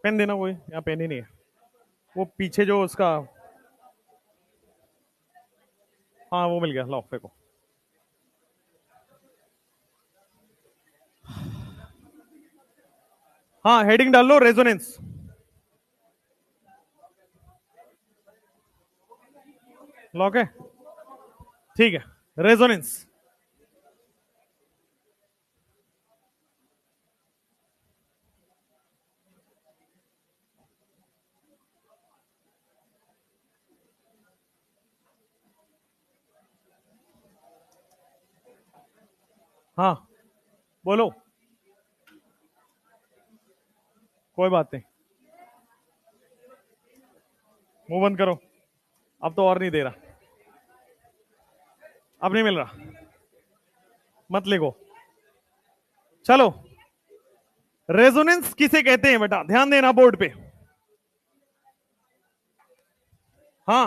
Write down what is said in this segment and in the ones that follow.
Pen देना, कोई यहाँ पेन ही नहीं है, वो पीछे जो उसका, हाँ वो मिल गया, लो फेंको। हाँ हेडिंग डाल लो, रेजोनेंस। लॉक है, ठीक है, रेजोनेंस। हाँ बोलो, कोई बात नहीं, मुंह बंद करो, अब तो और नहीं दे रहा, अब नहीं मिल रहा, मत लिखो। चलो, रेजोनेंस किसे कहते हैं बेटा, ध्यान देना बोर्ड पे। हाँ,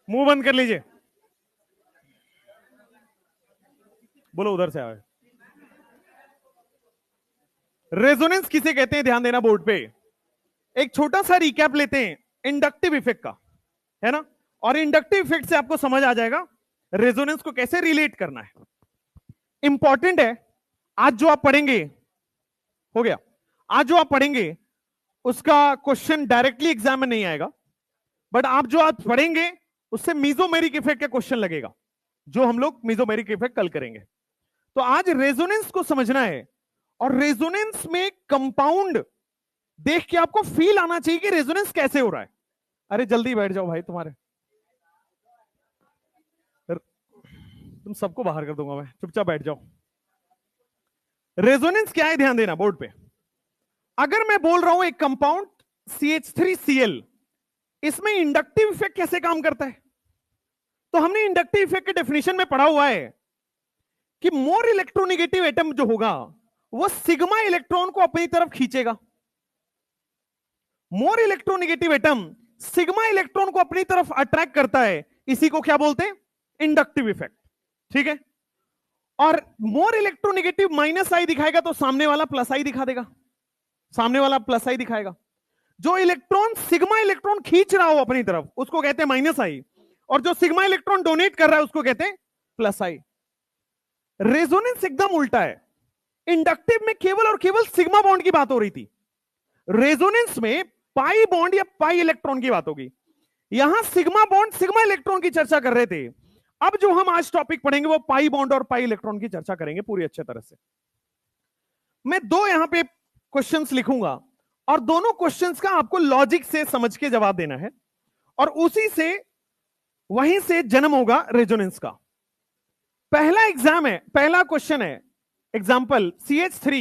मुंह बंद कर लीजिए, बोलो उधर से आए। रेजोनेंस किसे कहते हैं, ध्यान देना बोर्ड पे। एक छोटा सा रिकैप लेते हैं इंडक्टिव इफेक्ट का, है ना, और इंडक्टिव इफेक्ट से आपको समझ आ जाएगा रेजोनेंस को कैसे रिलेट करना है। इंपॉर्टेंट है, आज जो आप पढ़ेंगे, हो गया, आज जो आप पढ़ेंगे उसका क्वेश्चन डायरेक्टली एग्जाम में नहीं आएगा, बट आप जो आज पढ़ेंगे उससे मीजोमेरिक इफेक्ट का क्वेश्चन लगेगा, जो हम लोग मीजोमेरिक इफेक्ट कल करेंगे। तो आज रेजोनेंस को समझना है, और रेजोनेंस में कंपाउंड देख के आपको फील आना चाहिए कि रेजोनेंस कैसे हो रहा है। अरे जल्दी बैठ जाओ भाई, तुम्हारे तुम सबको बाहर कर दूंगा मैं, चुपचाप बैठ जाओ। रेजोनेंस क्या है, ध्यान देना बोर्ड पे। अगर मैं बोल रहा हूं एक कंपाउंड CH3Cl, इसमें इंडक्टिव इफेक्ट कैसे काम करता है, तो हमने इंडक्टिव इफेक्ट के डेफिनेशन में पढ़ा हुआ है कि मोर इलेक्ट्रोनेगेटिव एटम जो होगा वो सिग्मा इलेक्ट्रॉन को अपनी तरफ खींचेगा। More electronegative atom sigma electron को अपनी तरफ अट्रैक्ट करता है, इसी को क्या बोलते हैं, इंडक्टिव इफेक्ट, ठीक है। और मोर इलेक्ट्रोनेगेटिव -I दिखाएगा तो सामने वाला +I दिखा देगा, सामने वाला +I दिखाएगा। जो इलेक्ट्रॉन सिग्मा इलेक्ट्रॉन खींच रहा हो अपनी तरफ उसको कहते हैं -I, और जो सिग्मा इलेक्ट्रॉन डोनेट कर रहा है उसको कहते हैं +I। रेजोनेंस एकदम उल्टा है, इंडक्टिव में केवल और केवल सिग्मा बॉन्ड की बात हो रही थी, रेजोनेंस में पाई बॉन्ड या पाई इलेक्ट्रॉन की बात होगी। यहां सिग्मा बॉन्ड सिग्मा इलेक्ट्रॉन की चर्चा कर रहे थे, अब जो हम आज टॉपिक पढ़ेंगे वो पाई बॉन्ड और पाई इलेक्ट्रॉन की चर्चा करेंगे पूरी अच्छे तरह से। मैं दो यहां पे क्वेश्चंस लिखूंगा और दोनों क्वेश्चंस का आपको लॉजिक से समझ के जवाब देना है, और उसी से वहीं से जन्म होगा रेजोनेंस का। पहला एग्जाम है, पहला क्वेश्चन है, example CH3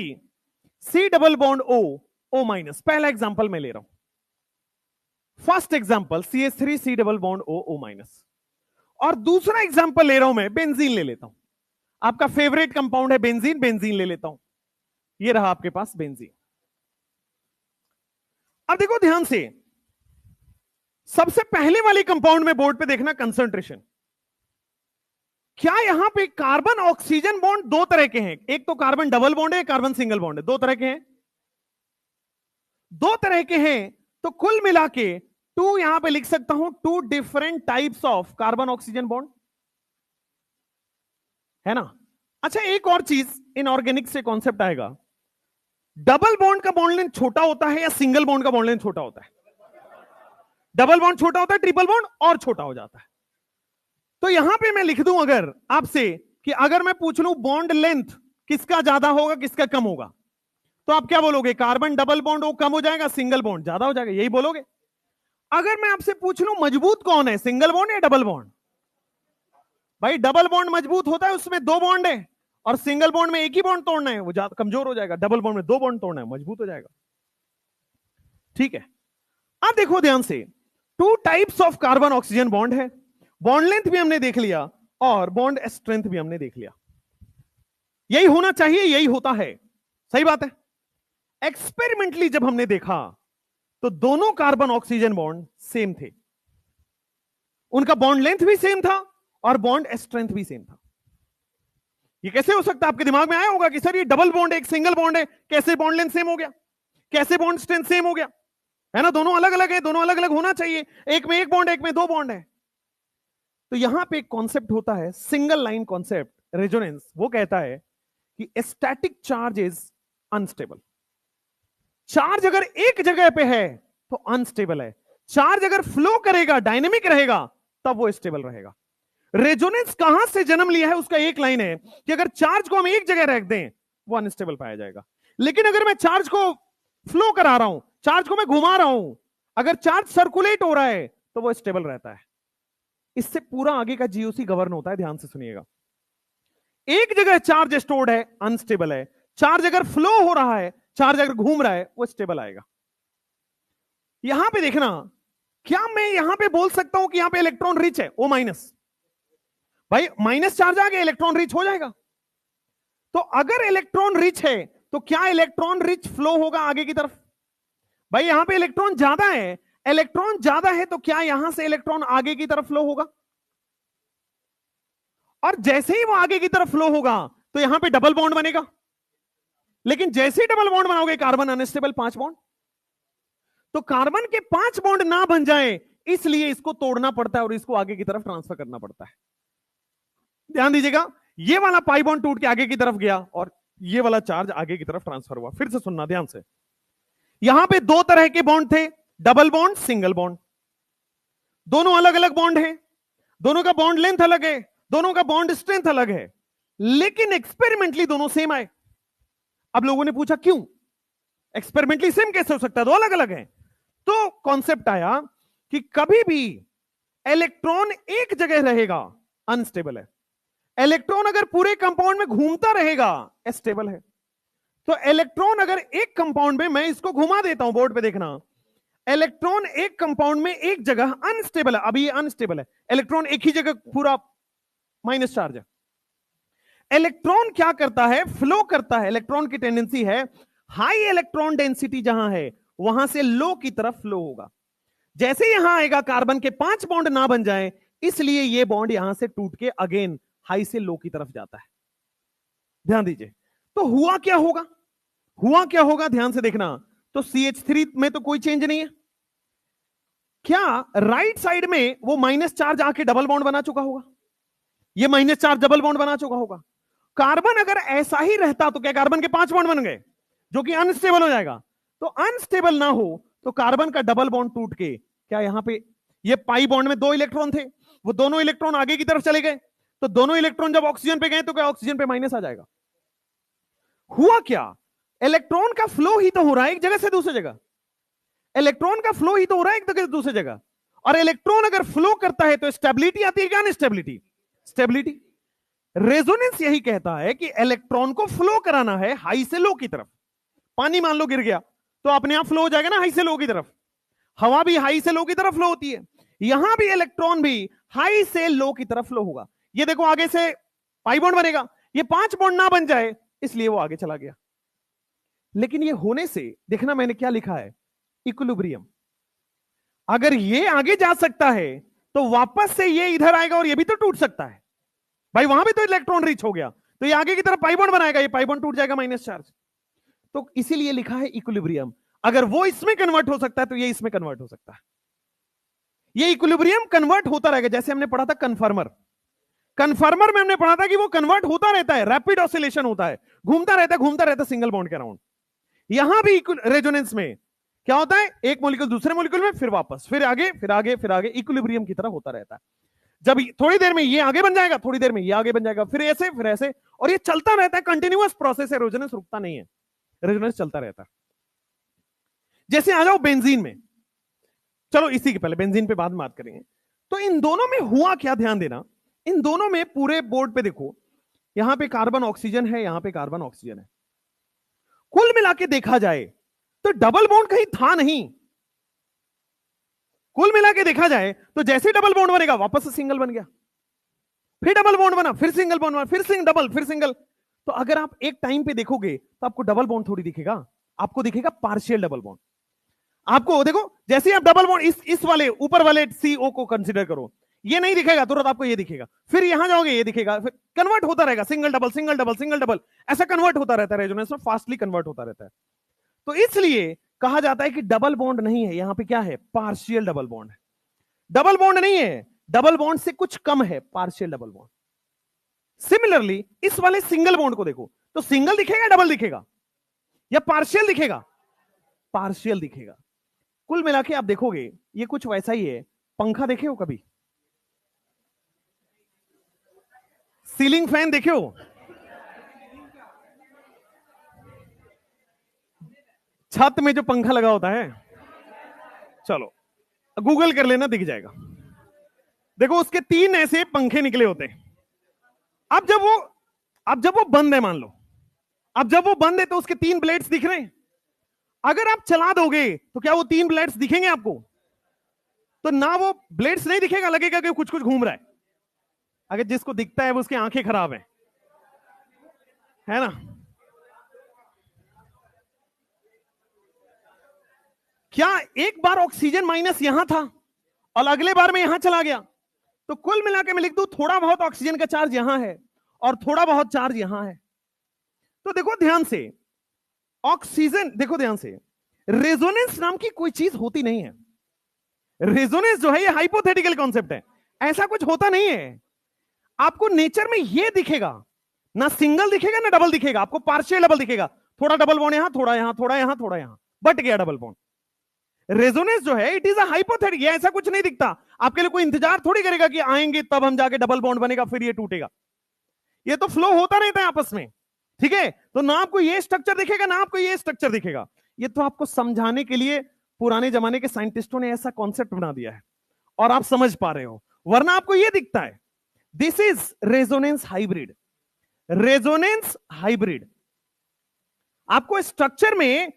C double bond O O-, पहला एग्जाम्पल मैं ले रहा हूं, first example CH3 C double bond O O-, और दूसरा एग्जाम्पल ले रहा हूं मैं, बेंजीन ले लेता हूं, आपका फेवरेट कंपाउंड है बेंजीन, बेंजीन ले लेता हूं, ये रहा आपके पास बेंजीन। अब देखो ध्यान से, सबसे पहले वाले कंपाउंड में बोर्ड पे देखना कंसंट्रेशन। क्या यहां पे कार्बन ऑक्सीजन बॉन्ड दो तरह के हैं, एक तो कार्बन डबल बॉन्ड है, कार्बन सिंगल बॉन्ड है, दो तरह के हैं, दो तरह के हैं, तो कुल मिला के 2 यहां पे लिख सकता हूं, 2 different types of carbon oxygen bond, है ना। अच्छा एक और चीज इनऑर्गेनिक से कॉन्सेप्ट आएगा, डबल बॉन्ड का बॉन्ड लेंथ छोटा होता है या सिंगल बॉन्ड का बॉन्ड लेंथ छोटा होता है, डबल बॉन्ड छोटा होता है, ट्रिपल बॉन्ड और छोटा हो जाता है। तो यहां पे मैं लिख दूं अगर आपसे कि अगर मैं पूछ लूं बॉन्ड लेंथ किसका ज्यादा होगा किसका कम होगा, तो आप क्या बोलोगे, कार्बन डबल बॉन्ड वो कम हो जाएगा, सिंगल बॉन्ड ज्यादा हो जाएगा, यही बोलोगे। अगर मैं आपसे पूछ लूं मजबूत कौन है, सिंगल बॉन्ड या डबल बॉन्ड, भाई डबल बॉन्ड मजबूत होता है, उसमें 2 बॉन्ड है, और सिंगल बॉन्ड में एक ही बॉन्ड तोड़ना है, वो ज्यादा कमजोर हो जाएगा, डबल बॉन्ड में 2 बॉन्ड तोड़ना है, मजबूत हो जाएगा, ठीक है। अब देखो ध्यान से, 2 types of carbon oxygen bond है, बॉन्ड लेंथ भी हमने देख लिया और बॉन्ड स्ट्रेंथ भी हमने देख लिया, यही होना चाहिए, यही होता है, सही बात है। एक्सपेरिमेंटली जब हमने देखा तो दोनों कार्बन ऑक्सीजन बॉन्ड सेम थे, उनका बॉन्ड लेंथ भी सेम था और बॉन्ड स्ट्रेंथ भी सेम था। ये कैसे हो सकता है, आपके दिमाग में आया होगा कि सर ये डबल बॉन्ड है, एक सिंगल बॉन्ड है, कैसे बॉन्ड लेंथ सेम हो गया, कैसे बॉन्ड स्ट्रेंथ सेम हो गया। है ना, दोनों अलग अलग है, दोनों अलग अलग होना चाहिए, एक में एक बॉन्ड है, एक में दो बॉन्ड है। तो यहां पे एक कॉन्सेप्ट होता है सिंगल लाइन कॉन्सेप्ट, रेजोनेंस। वो कहता है कि static charge is unstable. Charge अगर एक जगह पे है तो अनस्टेबल है, चार्ज अगर फ्लो करेगा, डायनेमिक रहेगा, तब वो स्टेबल रहेगा। रेजोनेंस कहां से जन्म लिया है, उसका एक लाइन है कि अगर चार्ज को हम एक जगह रख दें वो अनस्टेबल पाया जाएगा, लेकिन अगर मैं चार्ज को फ्लो करा रहा हूं, चार्ज को मैं घुमा रहा हूं, अगर चार्ज सर्कुलेट हो रहा है तो वो स्टेबल रहता है। इससे पूरा आगे का जीओसी गवर्न होता है, ध्यान से सुनिएगा। एक जगह चार्ज स्टोर्ड है, अनस्टेबल है, चार्ज अगर फ्लो हो रहा है, चार्ज अगर घूम रहा है, वो स्टेबल आएगा। यहां पे देखना, क्या मैं यहां पे बोल सकता हूं कि यहां पे इलेक्ट्रॉन रिच है, ओ माइनस? भाई माइनस चार्ज आ गया, इलेक्ट्रॉन रिच हो जाएगा। तो अगर इलेक्ट्रॉन रिच है तो क्या इलेक्ट्रॉन रिच फ्लो होगा आगे की तरफ? भाई यहां पे इलेक्ट्रॉन ज्यादा है, इलेक्ट्रॉन ज्यादा है तो क्या यहां से इलेक्ट्रॉन आगे की तरफ फ्लो होगा? और जैसे ही वो आगे की तरफ फ्लो होगा तो यहां पे डबल बॉन्ड बनेगा, लेकिन जैसे ही डबल बॉन्ड बनाओगे कार्बन अनस्टेबल 5 बॉन्ड। तो कार्बन के 5 बॉन्ड ना बन जाए इसलिए इसको तोड़ना पड़ता है और इसको आगे की तरफ ट्रांसफर करना पड़ता है। ध्यान दीजिएगा, ये वाला पाई बॉन्ड टूट के आगे की तरफ गया और ये वाला चार्ज आगे की तरफ ट्रांसफर हुआ। फिर से सुनना ध्यान से, यहां पे दो तरह के बॉन्ड थे, डबल बॉन्ड, सिंगल बॉन्ड। दोनों अलग अलग बॉन्ड हैं, दोनों का बॉन्ड लेंथ अलग है, दोनों का बॉन्ड स्ट्रेंथ अलग है, लेकिन एक्सपेरिमेंटली दोनों सेम आए। अब लोगों ने पूछा क्यों एक्सपेरिमेंटली सेम कैसे हो सकता है, दो अलग अलग हैं? तो कॉन्सेप्ट आया कि कभी भी इलेक्ट्रॉन एक जगह रहेगा अनस्टेबल है, इलेक्ट्रॉन अगर पूरे कंपाउंड में घूमता रहेगा स्टेबल है। तो इलेक्ट्रॉन अगर एक कंपाउंड में, मैं इसको घुमा देता हूं बोर्ड पे देखना, इलेक्ट्रॉन एक कंपाउंड में एक जगह अनस्टेबल है, अभी ये अनस्टेबल है, इलेक्ट्रॉन एक ही जगह पूरा माइनस चार्ज है। इलेक्ट्रॉन क्या करता है, फ्लो करता है। इलेक्ट्रॉन की टेंडेंसी है हाई इलेक्ट्रॉन डेंसिटी जहां है वहां से लो की तरफ फ्लो होगा। जैसे यहां आएगा कार्बन के 5 बॉन्ड ना बन जाए, इसलिए ये बॉन्ड यहां से टूट के अगेन हाई से लो की तरफ जाता है। ध्यान दीजिए, तो हुआ क्या होगा, हुआ क्या होगा, ध्यान से देखना। तो CH3 में तो कोई चेंज नहीं है, क्या राइट साइड में वो माइनस चार्ज आके डबल बॉन्ड बना चुका होगा, ये माइनस चार्ज डबल बॉन्ड बना चुका होगा। कार्बन अगर ऐसा ही रहता तो क्या कार्बन के 5 बॉन्ड बन गए, जो कि अनस्टेबल हो जाएगा। तो अनस्टेबल ना हो तो कार्बन का डबल बॉन्ड टूट के क्या यहां पे ये पाई बॉन्ड में 2 इलेक्ट्रॉन थे, वो दोनों इलेक्ट्रॉन आगे की तरफ चले गए, तो दोनों इलेक्ट्रॉन जब ऑक्सीजन पे गए तो क्या ऑक्सीजन पे माइनस आ जाएगा? हुआ क्या, इलेक्ट्रॉन का फ्लो ही तो हो रहा है एक जगह से दूसरी जगह, इलेक्ट्रॉन का फ्लो ही तो हो रहा है एक जगह से दूसरी जगह। और इलेक्ट्रॉन अगर फ्लो करता है तो स्टेबिलिटी आती है क्या, अनस्टेबिलिटी? स्टेबिलिटी। रेजोनेंस यही कहता है कि इलेक्ट्रॉन को फ्लो कराना है हाई से लो की तरफ। पानी मान लो गिर गया तो अपने आप फ्लो हो जाएगा ना हाई से लो की तरफ, हवा भी हाई से लो की तरफ फ्लो होती है, यहां भी इलेक्ट्रॉन भी हाई से लो की तरफ फ्लो होगा। ये देखो आगे से पाई बॉन्ड बनेगा, ये 5 बॉन्ड ना बन जाए इसलिए वो आगे चला गया। लेकिन ये होने से देखना मैंने क्या लिखा है, इक्विलिब्रियम। अगर ये आगे जा सकता है तो वापस से ये इधर आएगा और ये भी तो टूट सकता है। भाई वहां भी तो इलेक्ट्रॉन रीच हो गया, तो ये आगे की तरफ पाई बॉन्ड बनाएगा, ये पाई बॉन्ड टूट जाएगा माइनस चार्ज। तो इसीलिए लिखा है इक्विलिब्रियम। अगर वो इसमें कन्वर्ट हो सकता है तो ये इसमें कन्वर्ट हो सकता है। ये इक्विलिब्रियम कन्वर्ट होता रहेगा, जैसे हमने पढ़ा था कन्फर्मर। कन्फर्मर में हमने पढ़ा था कि वो कन्वर्ट होता रहता है, रैपिड ऑसिलेशन होता है, घूमता रहता है सिंगल बॉन्ड के अराउंड। यहां भी रेजोनेंस में क्या होता है, एक मॉलिक्यूल दूसरे मॉलिक्यूल में, फिर वापस, फिर आगे, फिर आगे, फिर आगे, इक्विलिब्रियम की तरह होता रहता है। जब थोड़ी देर में ये आगे बन जाएगा, थोड़ी देर में ये आगे बन जाएगा, फिर ऐसे, फिर ऐसे, और ये चलता रहता है, कंटिन्यूअस प्रोसेस है, रेजोनेंस रुकता नहीं है, रेजोनेंस चलता रहता है। जैसे आ जाओ बेंजीन में, चलो इसी के पहले बेंजीन पे बाद में बात करेंगे। तो इन दोनों में हुआ क्या, ध्यान देना, इन दोनों में पूरे बोर्ड पे देखो, यहां पे कार्बन ऑक्सीजन है, यहां पे कार्बन ऑक्सीजन है। कुल मिला के देखा जाए तो डबल बॉन्ड कहीं था नहीं। कुल मिला के देखा जाए तो जैसे डबल बॉन्ड बनेगा वापस से सिंगल बन गया, फिर डबल बॉन्ड बना, फिर सिंगल बॉन्ड बना, फिर डबल, फिर सिंगल। तो अगर आप एक टाइम पे देखोगे तो आपको डबल बॉन्ड थोड़ी दिखेगा, आपको दिखेगा पार्शियल डबल बॉन्ड। आपको देखो जैसे आप डबल बॉन्ड इस वाले ऊपर वाले CO को कंसीडर करो, ये नहीं दिखेगा तुरंत, आपको ये दिखेगा, फिर यहां जाओगे ये दिखेगा, फिर कन्वर्ट होता रहेगा, single double, single double, single double, ऐसा कन्वर्ट होता रहता है, रेजोनेंस में फास्टली कन्वर्ट होता रहता है। तो इसलिए कहा जाता है कि डबल बॉन्ड नहीं है, यहां पे क्या है, पार्शियल डबल बॉन्ड है। डबल बॉन्ड नहीं है, डबल बॉन्ड से कुछ कम है, पार्शियल डबल बॉन्ड। सिमिलरली इस वाले सिंगल बॉन्ड को देखो, तो सिंगल दिखेगा डबल दिखेगा या पार्शियल दिखेगा, पार्शियल दिखेगा। कुल मिला के आप देखोगे ये कुछ वैसा ही है। पंखा देखे हो कभी, सीलिंग फैन देखे हो, छत में जो पंखा लगा होता है, चलो गूगल कर लेना, दिख जाएगा। देखो उसके 3 ऐसे पंखे निकले होते हैं। अब जब वो बंद है, मान लो अब जब वो बंद है तो उसके 3 ब्लेड्स दिख रहे हैं। अगर आप चला दोगे तो क्या वो 3 ब्लेड्स दिखेंगे आपको? तो ना वो ब्लेड्स नहीं दिखेगा, लगेगा कि कुछ कुछ घूम रहा है। अगर जिसको दिखता है वो उसकी आंखें खराब है ना। क्या एक बार ऑक्सीजन माइनस यहां था और अगले बार में यहां चला गया? तो कुल मिलाकर मैं लिख दूं, थोड़ा बहुत ऑक्सीजन का चार्ज यहां है और थोड़ा बहुत चार्ज यहां है। तो देखो ध्यान से, ऑक्सीजन, देखो ध्यान से, रेजोनेंस नाम की कोई चीज होती नहीं है। रेजोनेंस जो है ये हाइपोथेटिकल कॉन्सेप्ट है, ऐसा कुछ होता नहीं है। आपको नेचर में ये दिखेगा, ना सिंगल दिखेगा ना डबल दिखेगा, आपको पार्शियल डबल दिखेगा। थोड़ा डबल बॉन्ड यहां, थोड़ा यहां, थोड़ा यहां, थोड़ा यहां, बट गया डबल बॉन्ड। रेजोनेंस जो है इट इज अ हाइपोथेटिक, ऐसा कुछ नहीं दिखता। आपके लिए कोई इंतजार थोड़ी करेगा कि आएंगे तब हम जाके डबल बॉन्ड बनेगा फिर ये टूटेगा। ये तो फ्लो होता रहता है आपस में, ठीक है। तो ना आपको ये स्ट्रक्चर दिखेगा ना आपको ये स्ट्रक्चर दिखेगा। ये तो आपको समझाने के लिए पुराने जमाने के साइंटिस्टों ने ऐसा कॉन्सेप्ट बना दिया है और आप समझ पा रहे हो, वरना आपको ये दिखता है। This is resonance hybrid. Resonance hybrid आपको स्ट्रक्चर में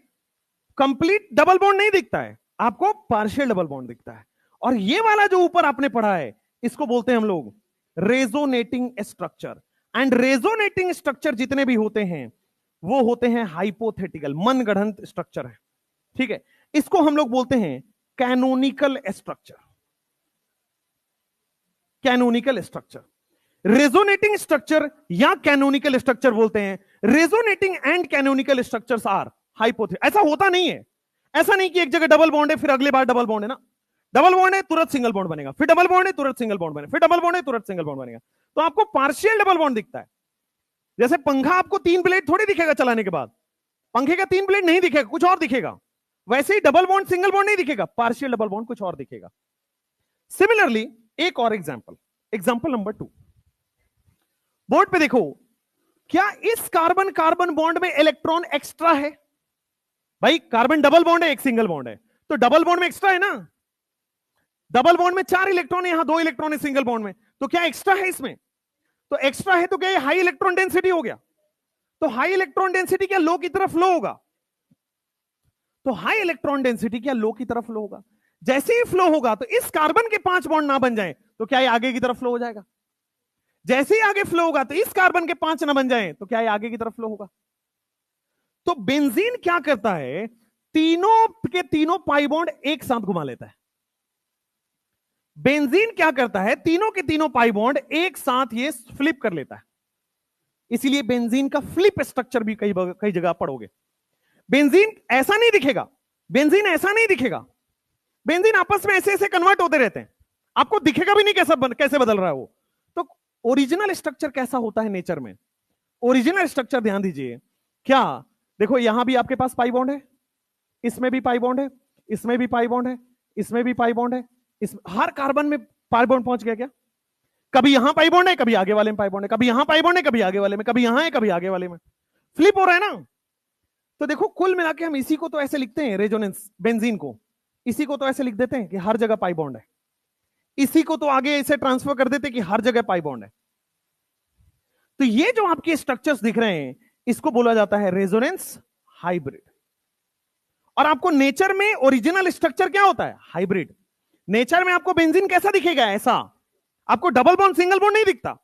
कंप्लीट डबल बॉन्ड नहीं दिखता है, आपको पार्शियल डबल बॉन्ड दिखता है। और ये वाला जो ऊपर आपने पढ़ा है इसको बोलते हैं हम लोग resonating structure. And resonating structure जितने भी होते हैं वो होते हैं हाइपोथेटिकल, मनगढ़ंत स्ट्रक्चर है, ठीक है। इसको हम लोग बोलते हैं canonical structure. Canonical structure, resonating structure या कैनोनिकल स्ट्रक्चर बोलते हैं। Resonating and canonical structures are hypothetical. ऐसा होता नहीं है, ऐसा नहीं कि एक जगह डबल बॉन्ड है फिर अगली बार डबल बॉन्ड है ना। डबल बॉन्ड है तुरंत सिंगल बॉन्ड बनेगा, फिर डबल बॉन्ड है तुरंत सिंगल बॉन्ड बनेगा, फिर डबल बॉन्ड है तुरंत सिंगल बॉन्ड बनेगा। तो आपको पार्शियल डबल बॉन्ड दिखता है। जैसे पंखा आपको 3 ब्लेड थोड़ी दिखेगा चलाने के बाद, पंखे का 3 ब्लेड नहीं दिखेगा, कुछ और दिखेगा। वैसे ही डबल बॉन्ड सिंगल बॉन्ड नहीं दिखेगा, पार्शियल डबल बॉन्ड कुछ और दिखेगा। सिमिलरली एक और एग्जांपल नंबर 2, बोर्ड पे देखो, क्या इस कार्बन कार्बन बॉन्ड में इलेक्ट्रॉन एक्स्ट्रा है? भाई कार्बन डबल बॉन्ड है, एक सिंगल बॉन्ड है, तो डबल बॉन्ड में एक्स्ट्रा है ना। डबल बॉन्ड में 4 इलेक्ट्रॉन है, यहां 2 इलेक्ट्रॉन है सिंगल बॉन्ड में, तो क्या एक्स्ट्रा है इसमें? तो एक्स्ट्रा है तो क्या ये हाई इलेक्ट्रॉन डेंसिटी हो गया? तो हाई इलेक्ट्रॉन डेंसिटी क्या लो की तरफ फ्लो होगा? तो हाई इलेक्ट्रॉन डेंसिटी क्या लो की तरफ फ्लो होगा? जैसे ही फ्लो होगा तो इस कार्बन के 5 बॉन्ड ना बन जाए तो क्या ये आगे की तरफ फ्लो हो जाएगा? जैसे ही आगे फ्लो होगा तो इस कार्बन के 5 ना बन जाए तो क्या ये आगे की तरफ फ्लो होगा? तो बेंजीन क्या करता है, तीनों के तीनों पाई बॉन्ड एक साथ घुमा लेता है। बेंजीन क्या करता है, तीनों के तीनों पाई बॉन्ड एक साथ ये फ्लिप कर लेता है। इसीलिए बेंजीन का फ्लिप स्ट्रक्चर भी कई जगह पढ़ोगे। बेंजीन ऐसा नहीं दिखेगा, बेंजीन ऐसा नहीं दिखेगा, बेंजीन आपस में ऐसे ऐसे कन्वर्ट होते रहते हैं, आपको दिखेगा भी नहीं कैसे बदल रहा है वो। तो ओरिजिनल स्ट्रक्चर कैसा होता है नेचर में? ओरिजिनल स्ट्रक्चर ध्यान दीजिए, क्या देखो यहां भी आपके पास पाई बॉन्ड है, इसमें भी पाई बॉन्ड है, इसमें भी पाई बॉन्ड है, इसमें भी पाई बॉन्ड है, हर कार्बन में पाई बॉन्ड पहुंच गया क्या? कभी यहां पाई बॉन्ड है, कभी आगे वाले में पाई बॉन्ड है, कभी यहां पाई बॉन्ड है, कभी आगे वाले में, कभी यहां है, कभी आगे वाले में, फ्लिप हो रहा है ना। तो देखो कुल मिला के हम इसी को तो ऐसे लिखते हैं, रेजोनेंस बेंजीन को इसी को तो ऐसे लिख देते हैं कि हर जगह पाई बॉन्ड है, इसी को तो आगे ऐसे ट्रांसफर कर देते हैं कि हर जगह पाई बॉन्ड है। तो ये जो आपके स्ट्रक्चर्स दिख रहे हैं इसको बोला जाता है रेजोनेंस हाइब्रिड। और आपको नेचर में ओरिजिनल स्ट्रक्चर क्या होता है? हाइब्रिड। नेचर में आपको बेंजीन कैसा दिखेगा? ऐसा। आपको डबल बॉन्ड सिंगल बॉन्ड नहीं दिखता,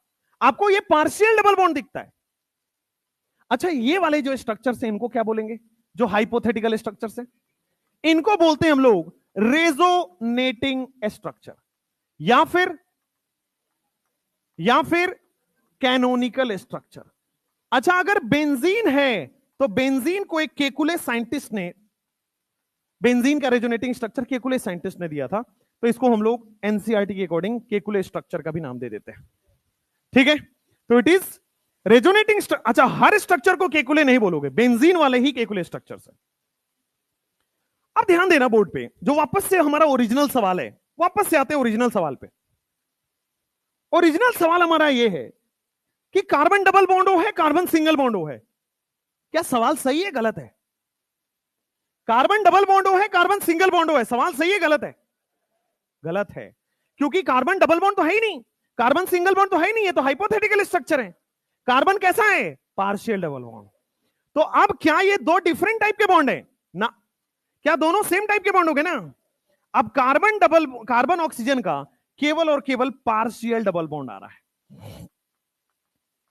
आपको ये पार्शियल डबल बॉन्ड दिखता है। अच्छा, ये वाले जो स्ट्रक्चर्स हैं इनको क्या बोलेंगे? जो हाइपोथेटिकल स्ट्रक्चर्स हैं इनको बोलते हैं हम लोग रेजोनेटिंग स्ट्रक्चर या फिर कैनोनिकल स्ट्रक्चर। अच्छा, अगर बेंजीन है तो बेंजीन को एक केकुले साइंटिस्ट ने बेंजीन का रेजोनेटिंग स्ट्रक्चर केकुले साइंटिस्ट ने दिया था, तो इसको हम लोग एनसीईआरटी के अकॉर्डिंग केकुले स्ट्रक्चर का भी नाम दे देते हैं। ठीक है, तो इट इज रेजोनेटिंग। अच्छा, हर स्ट्रक्चर को केकुले नहीं बोलोगे, बेंजीन वाले ही केकुले स्ट्रक्चर है। अब ध्यान देना बोर्ड पे, जो वापस से हमारा ओरिजिनल सवाल है, वापस से आते हैं ओरिजिनल सवाल पे। ओरिजिनल सवाल हमारा यह है कि कार्बन डबल बॉन्डो है, कार्बन सिंगल बॉन्डो है। क्या सवाल सही है गलत है? कार्बन डबल बॉन्डो है, कार्बन सिंगल बॉन्डो है, सवाल सही है गलत है? गलत है, क्योंकि कार्बन डबल बॉन्ड तो है ही नहीं, कार्बन सिंगल बॉन्ड तो है ही नहीं, ये तो हाइपोथेटिकल स्ट्रक्चर है। कार्बन कैसा है? Partial double bond. तो अब क्या ये दो डिफरेंट टाइप के बॉन्ड है ना? क्या दोनों सेम टाइप के बॉन्ड हो गए ना? अब कार्बन ऑक्सीजन का केवल और केवल पार्शियल डबल बॉन्ड आ रहा है।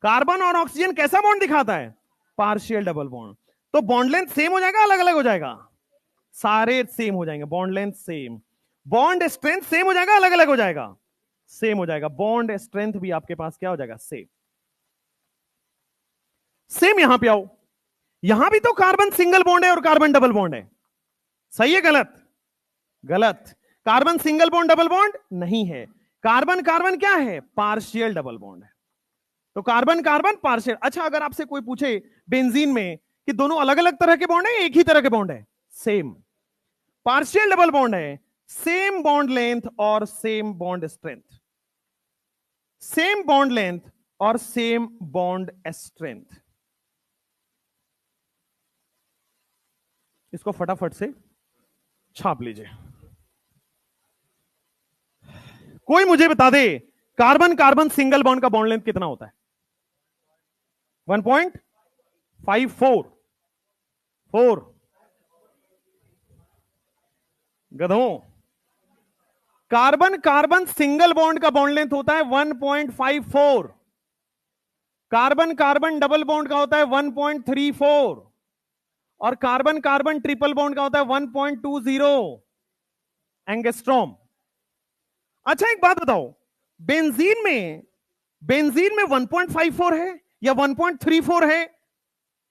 कार्बन और ऑक्सीजन कैसा बॉन्ड दिखाता है? Partial double bond. तो बॉन्ड लेंथ सेम हो जाएगा, अलग अलग हो जाएगा? सारे सेम हो जाएंगे। Bond length same, bond strength same हो जाएगा, अलग अलग हो जाएगा? सेम हो जाएगा। बॉन्ड स्ट्रेंथ भी आपके पास क्या हो जाएगा? सेम। सेम यहां पे आओ, यहां भी तो कार्बन सिंगल बॉन्ड है और कार्बन डबल बॉन्ड है। सही है गलत? गलत। Carbon single bond double bond नहीं है। कार्बन कार्बन क्या है? पार्शियल डबल बॉन्ड है। तो कार्बन कार्बन पार्शियल। अच्छा, अगर आपसे कोई पूछे बेंजीन में कि दोनों अलग अलग तरह के बॉन्ड है, एक ही तरह के बॉन्ड है? सेम। पार्शियल डबल बॉन्ड है, सेम बॉन्ड लेंथ और same bond strength, same bond length और सेम बॉन्ड स्ट्रेंथ। इसको फटाफट से छाप लीजिए। कोई मुझे बता दे, कार्बन कार्बन सिंगल बॉन्ड का बॉन्ड लेंथ कितना होता है? 1.54। 4 गधों, कार्बन कार्बन सिंगल बॉन्ड का बॉन्ड लेंथ होता है 1.54। कार्बन कार्बन डबल बॉन्ड का होता है 1.34 और कार्बन कार्बन ट्रिपल बॉन्ड का होता है 1.20 एंगस्ट्रॉम। अच्छा, एक बात बताओ, बेंजीन में 1.54 है या 1.34 है?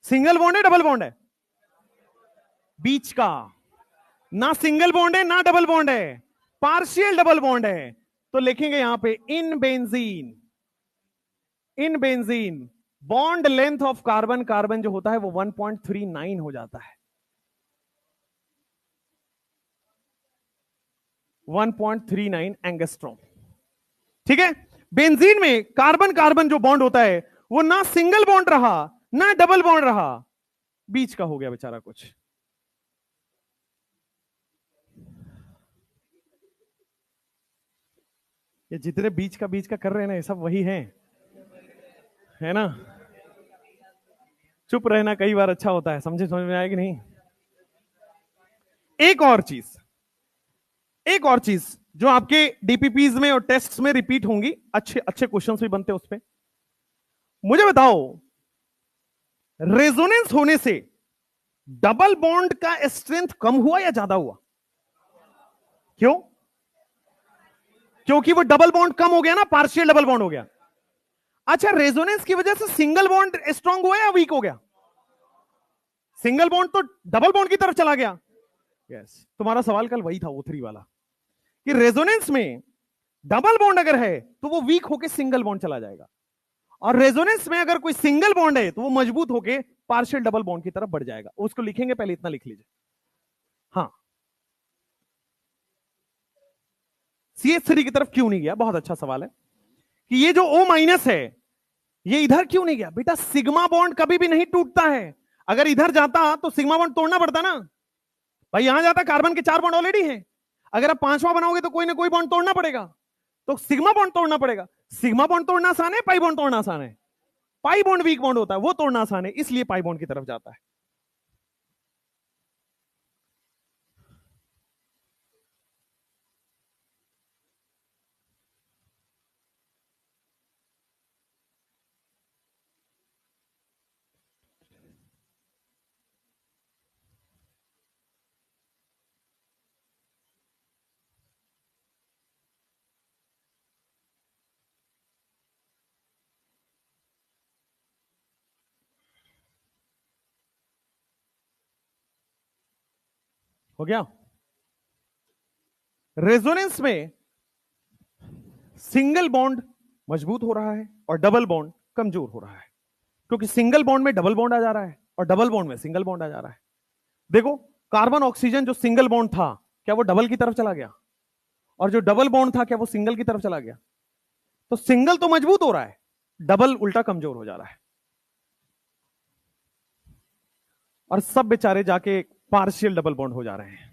सिंगल बॉन्ड है, डबल बॉन्ड है? बीच का, ना सिंगल बॉन्ड है ना डबल बॉन्ड है, पार्शियल डबल बॉन्ड है। तो लिखेंगे यहां पे in benzene bond length of carbon carbon जो होता है वो 1.39 हो जाता है। 1.39 एंगस्ट्रॉम। ठीक है, बेंजीन में कार्बन कार्बन जो बॉन्ड होता है वो ना सिंगल बॉन्ड रहा ना डबल बॉन्ड रहा, बीच का हो गया बेचारा कुछ। ये जितने बीच का कर रहे हैं ना, ये सब वही हैं, है ना? चुप रहना कई बार अच्छा होता है, समझ में आएगी नहीं? एक और चीज जो आपके डीपीपीज में और टेस्ट्स में रिपीट होंगी, अच्छे अच्छे क्वेश्चंस भी बनते हैं उस पे। मुझे बताओ, रेजोनेंस होने से डबल बॉन्ड का स्ट्रेंथ कम हुआ या ज्यादा हुआ? क्यों? क्योंकि वो डबल बॉन्ड कम हो गया ना, पार्शियल डबल बॉन्ड हो गया। अच्छा, रेजोनेंस की वजह से सिंगल बॉन्ड स्ट्रांग हुआ या वीक हो गया? सिंगल बॉन्ड तो डबल बॉन्ड की तरफ चला गया। यस, तुम्हारा सवाल कल वही था, O3 वाला, कि रेजोनेंस में डबल बॉन्ड अगर है तो वो वीक होके सिंगल बॉन्ड चला जाएगा, और रेजोनेंस में अगर कोई सिंगल बॉन्ड है तो वो मजबूत होके पार्शियल डबल बॉन्ड की तरफ बढ़ जाएगा। उसको लिखेंगे, पहले इतना लिख लीजिए। हाँ, CH3 की तरफ क्यों नहीं गया? बहुत अच्छा सवाल है कि ये जो O- है ये इधर क्यों नहीं गया? बेटा, सिग्मा बॉन्ड कभी भी नहीं टूटता है। अगर इधर जाता तो सिग्मा बॉन्ड तोड़ना पड़ता ना भाई। यहां जाता, कार्बन के 4 बॉन्ड ऑलरेडी हैं, अगर आप पांचवा बनाओगे तो कोई ना कोई बॉन्ड तोड़ना पड़ेगा, तो सिग्मा बॉन्ड तोड़ना पड़ेगा। सिग्मा बॉन्ड तोड़ना आसान है, पाई बॉन्ड तोड़ना आसान है? पाई बॉन्ड वीक बॉन्ड होता है, वो तोड़ना आसान है, इसलिए पाई बॉन्ड की तरफ जाता है। हो गया। रेजोनेंस में सिंगल बॉन्ड मजबूत हो रहा है और डबल बॉन्ड कमजोर हो रहा है, क्योंकि सिंगल बॉन्ड में डबल बॉन्ड आ जा रहा है और डबल बॉन्ड में सिंगल बॉन्ड आ जा रहा है। देखो, कार्बन ऑक्सीजन जो सिंगल बॉन्ड था, क्या वो डबल की तरफ चला गया? और जो डबल बॉन्ड था, क्या वो सिंगल की तरफ चला गया? तो सिंगल तो मजबूत हो रहा है, डबल उल्टा कमजोर हो जा रहा है, और सब बेचारे जाके पार्शियल डबल बॉन्ड हो जा रहे हैं।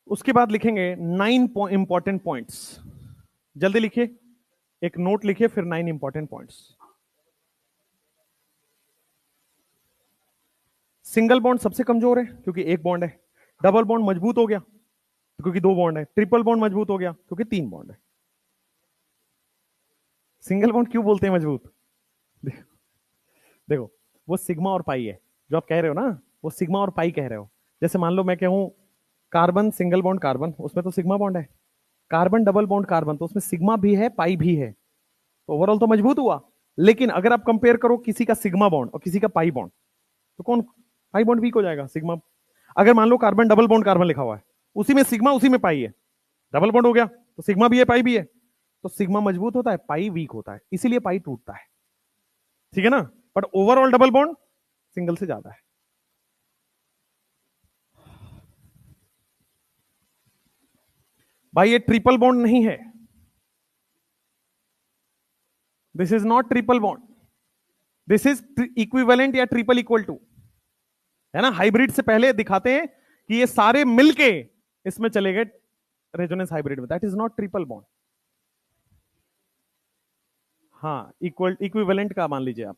उसके बाद लिखेंगे 9 इंपॉर्टेंट पॉइंट्स। जल्दी लिखिए, एक नोट लिखिए, फिर 9 इंपॉर्टेंट पॉइंट्स। सिंगल बॉन्ड सबसे कमजोर है क्योंकि एक बॉन्ड है। डबल बॉन्ड मजबूत हो गया क्योंकि दो बॉन्ड है। ट्रिपल बॉन्ड मजबूत हो गया क्योंकि तीन बॉन्ड है। सिंगल बॉन्ड क्यों बोलते हैं मजबूत? देखो, वो सिग्मा और पाई है जो आप कह रहे हो ना, वो सिग्मा और पाई कह रहे हो। जैसे मान लो मैं कहूं कार्बन सिंगल बॉन्ड कार्बन, उसमें तो सिग्मा बॉन्ड है। कार्बन डबल बॉन्ड कार्बन, तो उसमें सिग्मा भी है पाई भी है, तो ओवरऑल तो मजबूत हुआ। लेकिन अगर आप कंपेयर करो किसी का सिग्मा बॉन्ड और किसी का पाई बॉन्ड, तो कौन? पाई बॉन्ड वीक हो जाएगा, सिग्मा। अगर मान low carbon double bond carbon लिखा हुआ है, उसी में सिग्मा उसी में पाई है, डबल बॉन्ड हो गया तो सिग्मा भी है पाई भी है, तो सिग्मा मजबूत होता है, पाई वीक होता है, इसीलिए पाई टूटता है। ठीक है ना? But overall double bond single से ज्यादा है। भाई ये ट्रिपल बॉन्ड नहीं है, this is not triple bond, this is equivalent या ट्रिपल इक्वल टू, है ना? हाइब्रिड से पहले दिखाते हैं कि ये सारे मिलके इसमें चले गए रेजोनेंस हाइब्रिड में, that is not triple bond. हाँ, इक्वल इक्विवेलेंट का मान लीजिए आप।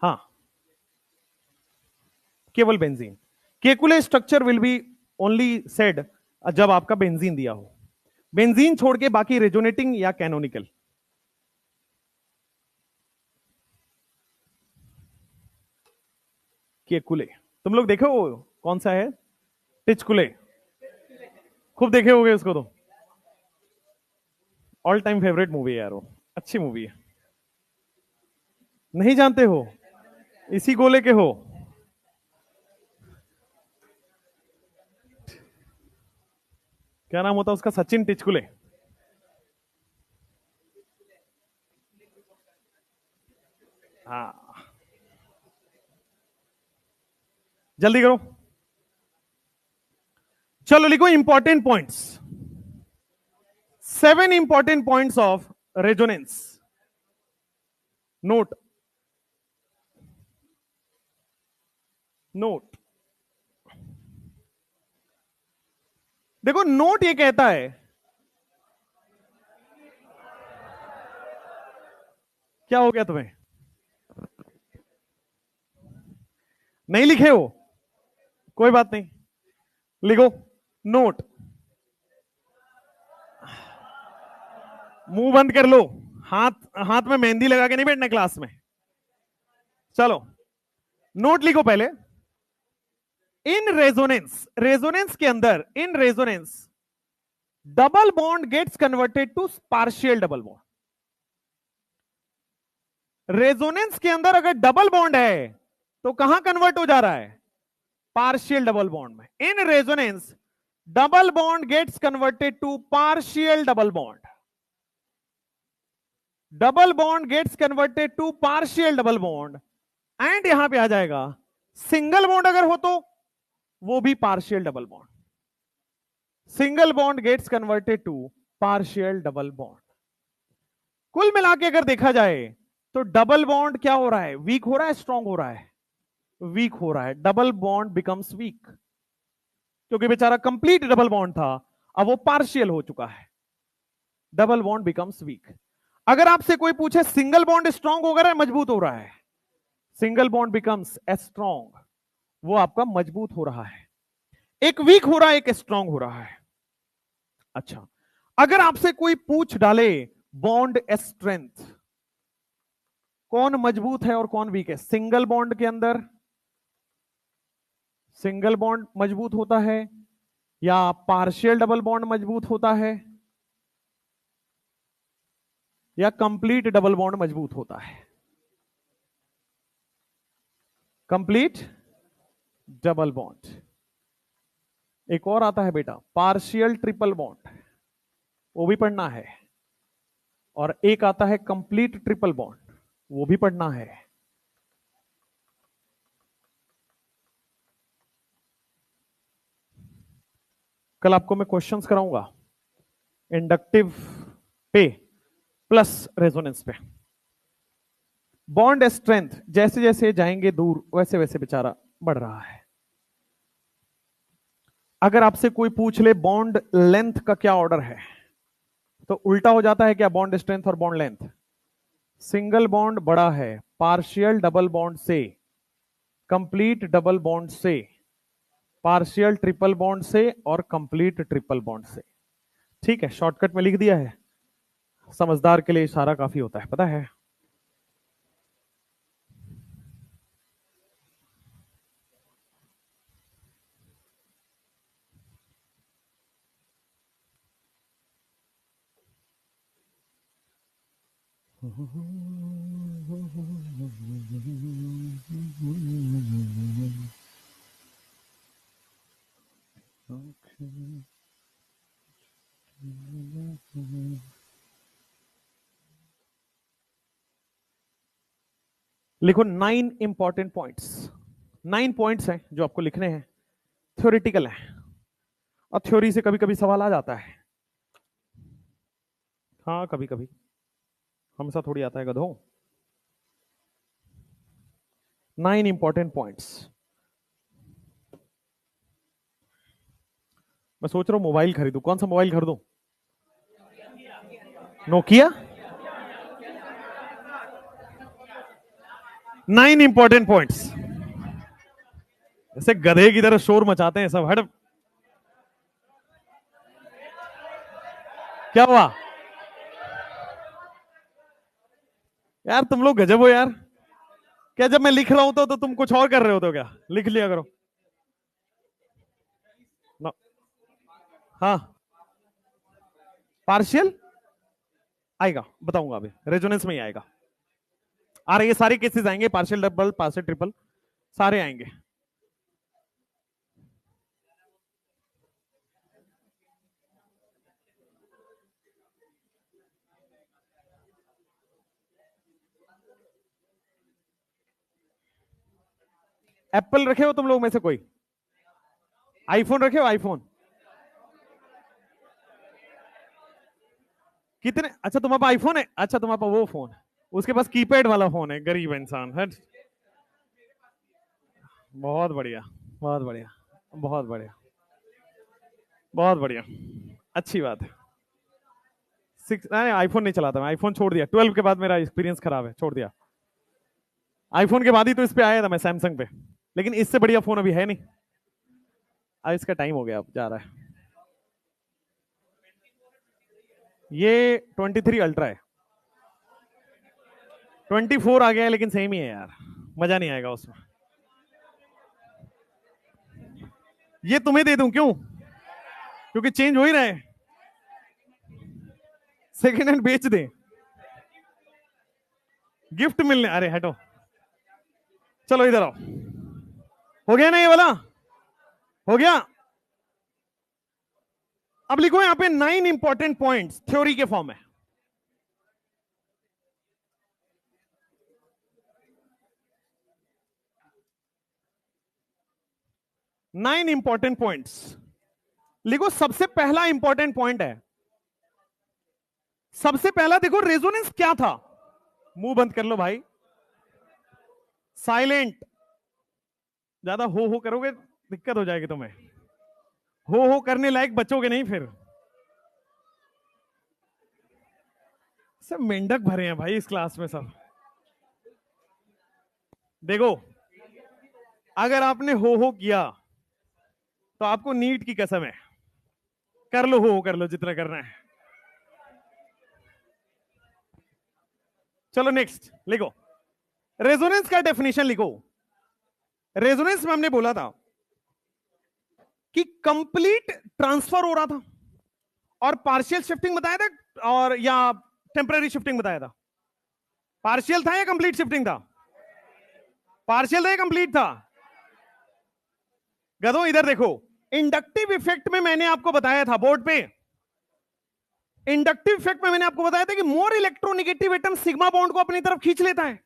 हाँ, केवल benzene. Kekule structure will be only said जब आपका बेंजीन दिया हो, बेंजीन छोड़ के बाकी रेजोनेटिंग या कैनोनिकल। केकुले तुम लोग देखो कौन सा है? टिचकुले, खूब देखे होगे उसको तो। ऑल टाइम फेवरेट मूवी है यार वो, अच्छी मूवी है। नहीं जानते हो? इसी गोले के हो? क्या नाम होता उसका? सचिन टिचकुले। हाँ, जल्दी करो, चलो लिखो important points. 7 important points of resonance. Note, note. देखो, नोट ये कहता है, क्या हो गया तुम्हें? नहीं लिखे हो? कोई बात नहीं, लिखो नोट। मुंह बंद कर लो, हाथ हाथ में मेहंदी लगा के नहीं बैठना क्लास में। चलो, नोट लिखो पहले। इन रेजोनेंस, रेजोनेंस के अंदर, in resonance double bond gets converted to partial double bond. Resonance के अंदर अगर डबल बॉन्ड है तो कहां कन्वर्ट हो जा रहा है? पार्शियल डबल बॉन्ड में। In resonance double bond gets converted to partial double bond, double bond gets converted to partial double bond. And यहां पे आ जाएगा सिंगल बॉन्ड अगर हो तो वो भी partial double bond. Single bond gets converted to partial double bond. कुल मिला के अगर देखा जाए तो डबल बॉन्ड क्या हो रहा है? वीक हो रहा है, स्ट्रांग हो रहा है? वीक हो रहा है। डबल बॉन्ड बिकम्स वीक, क्योंकि बेचारा कंप्लीट डबल बॉन्ड था, अब वो पार्शियल हो चुका है। Double bond becomes week. अगर आपसे कोई पूछे सिंगल बॉन्ड स्ट्रांग हो रहा है, मजबूत हो रहा है, सिंगल बॉन्ड बिकम्स स्ट्रांग, वो आपका मजबूत हो रहा है। एक वीक हो रहा है, एक स्ट्रांग हो रहा है। अच्छा, अगर आपसे कोई पूछ डाले बॉन्ड स्ट्रेंथ, कौन मजबूत है और कौन वीक है? सिंगल बॉन्ड के अंदर सिंगल बॉन्ड मजबूत होता है, या पार्शियल डबल बॉन्ड मजबूत होता है? या कंप्लीट डबल बॉन्ड मजबूत होता है? Complete double bond. एक और आता है बेटा, पार्शियल ट्रिपल बॉन्ड, वो भी पढ़ना है। और एक आता है कंप्लीट ट्रिपल बॉन्ड, वो भी पढ़ना है। कल आपको मैं क्वेश्चंस कराऊंगा इंडक्टिव पे प्लस रेजोनेंस पे। बॉन्ड स्ट्रेंथ जैसे जैसे जाएंगे दूर वैसे वैसे बेचारा बढ़ रहा है। अगर आपसे कोई पूछ ले बॉन्ड लेंथ का क्या ऑर्डर है, तो उल्टा हो जाता है क्या बॉन्ड स्ट्रेंथ और बॉन्ड लेंथ? सिंगल बॉन्ड बड़ा है पार्शियल डबल बॉन्ड से, कंप्लीट डबल बॉन्ड से, पार्शियल ट्रिपल बॉन्ड से और कंप्लीट ट्रिपल बॉन्ड से। ठीक है, शॉर्टकट में लिख दिया है, समझदार के लिए इशारा काफी होता है, पता है। लिखो 9 इंपॉर्टेंट पॉइंट्स। 9 पॉइंट्स हैं जो आपको लिखने हैं, थ्योरेटिकल है और थ्योरी से कभी कभी सवाल आ जाता है। हाँ कभी कभी, हमेशा थोड़ी आता है गधों। 9 इंपॉर्टेंट पॉइंट्स। मैं सोच रहा हूं मोबाइल खरीदूं, कौन सा मोबाइल खरीदूं? नोकिया। 9 important points. ऐसे गधे की तरह शोर मचाते हैं सब, हट। क्या हुआ यार, तुम लोग गजब हो यार। क्या जब मैं लिख रहा हूं तो तुम कुछ और कर रहे हो तो क्या? लिख लिया करो ना। हाँ पार्शियल आएगा, बताऊंगा अभी, रेजोनेंस में ही आएगा। आ रही है, सारे केसेस आएंगे, पार्शियल डबल पार्शियल ट्रिपल सारे आएंगे। एप्पल रखे हो तुम लोग में से कोई? आईफोन रखे हो? आईफोन कितने? अच्छा तुम्हारे पास आईफोन है, अच्छा तुम्हारे पास वो फोन, उसके पास कीपैड वाला फोन है, गरीब इंसान है। बहुत बढ़िया, बहुत बढ़िया, बहुत बढ़िया, बहुत बढ़िया, अच्छी बात है। 6 नहीं, आईफोन नहीं चलाता मैं, आईफोन छोड़ दिया, 12 के बाद मेरा एक्सपीरियंस खराब है, छोड़ दिया। आईफोन के बाद ही तो इस पे आया था मैं, सैमसंग पे, लेकिन इससे बढ़िया फोन अभी है नहीं। अब इसका टाइम हो गया, अब जा रहा है। ये 23 अल्ट्रा है, 24 आ गया है, लेकिन सेम ही है यार, मजा नहीं आएगा उसमें। ये तुम्हें दे दूं क्यों? क्योंकि चेंज हो ही रहा है, सेकेंड हैंड बेच दे, गिफ्ट मिलने। अरे हटो, चलो इधर आओ। हो गया ना ये वाला? हो गया। अब लिखो यहां पे 9 इंपॉर्टेंट पॉइंट्स थ्योरी के फॉर्म में। 9 इंपॉर्टेंट पॉइंट्स लिखो। सबसे पहला इंपॉर्टेंट पॉइंट है, सबसे पहला देखो, रेजोनेंस क्या था? मुंह बंद कर लो भाई, साइलेंट। ज्यादा हो करोगे दिक्कत हो जाएगी तुम्हें, हो करने लायक बचोगे नहीं फिर। सब मेंढक भरे हैं भाई इस क्लास में सब। देखो, अगर आपने हो किया तो आपको नीट की कसम है, कर लो हो कर लो जितना करना है। चलो नेक्स्ट लिखो, रेजोनेंस का डेफिनेशन लिखो। रेजोनेंस में हमने बोला था कि कंप्लीट ट्रांसफर हो रहा था और पार्शियल शिफ्टिंग बताया था, और या टेम्पररी शिफ्टिंग बताया था? पार्शियल था या कंप्लीट शिफ्टिंग था? पार्शियल था या कंप्लीट था? गधो इधर देखो, इंडक्टिव इफेक्ट में मैंने आपको बताया था बोर्ड पे, इंडक्टिव इफेक्ट में मैंने आपको बताया था कि more electronegative atom sigma bond को अपनी तरफ खींच लेता है,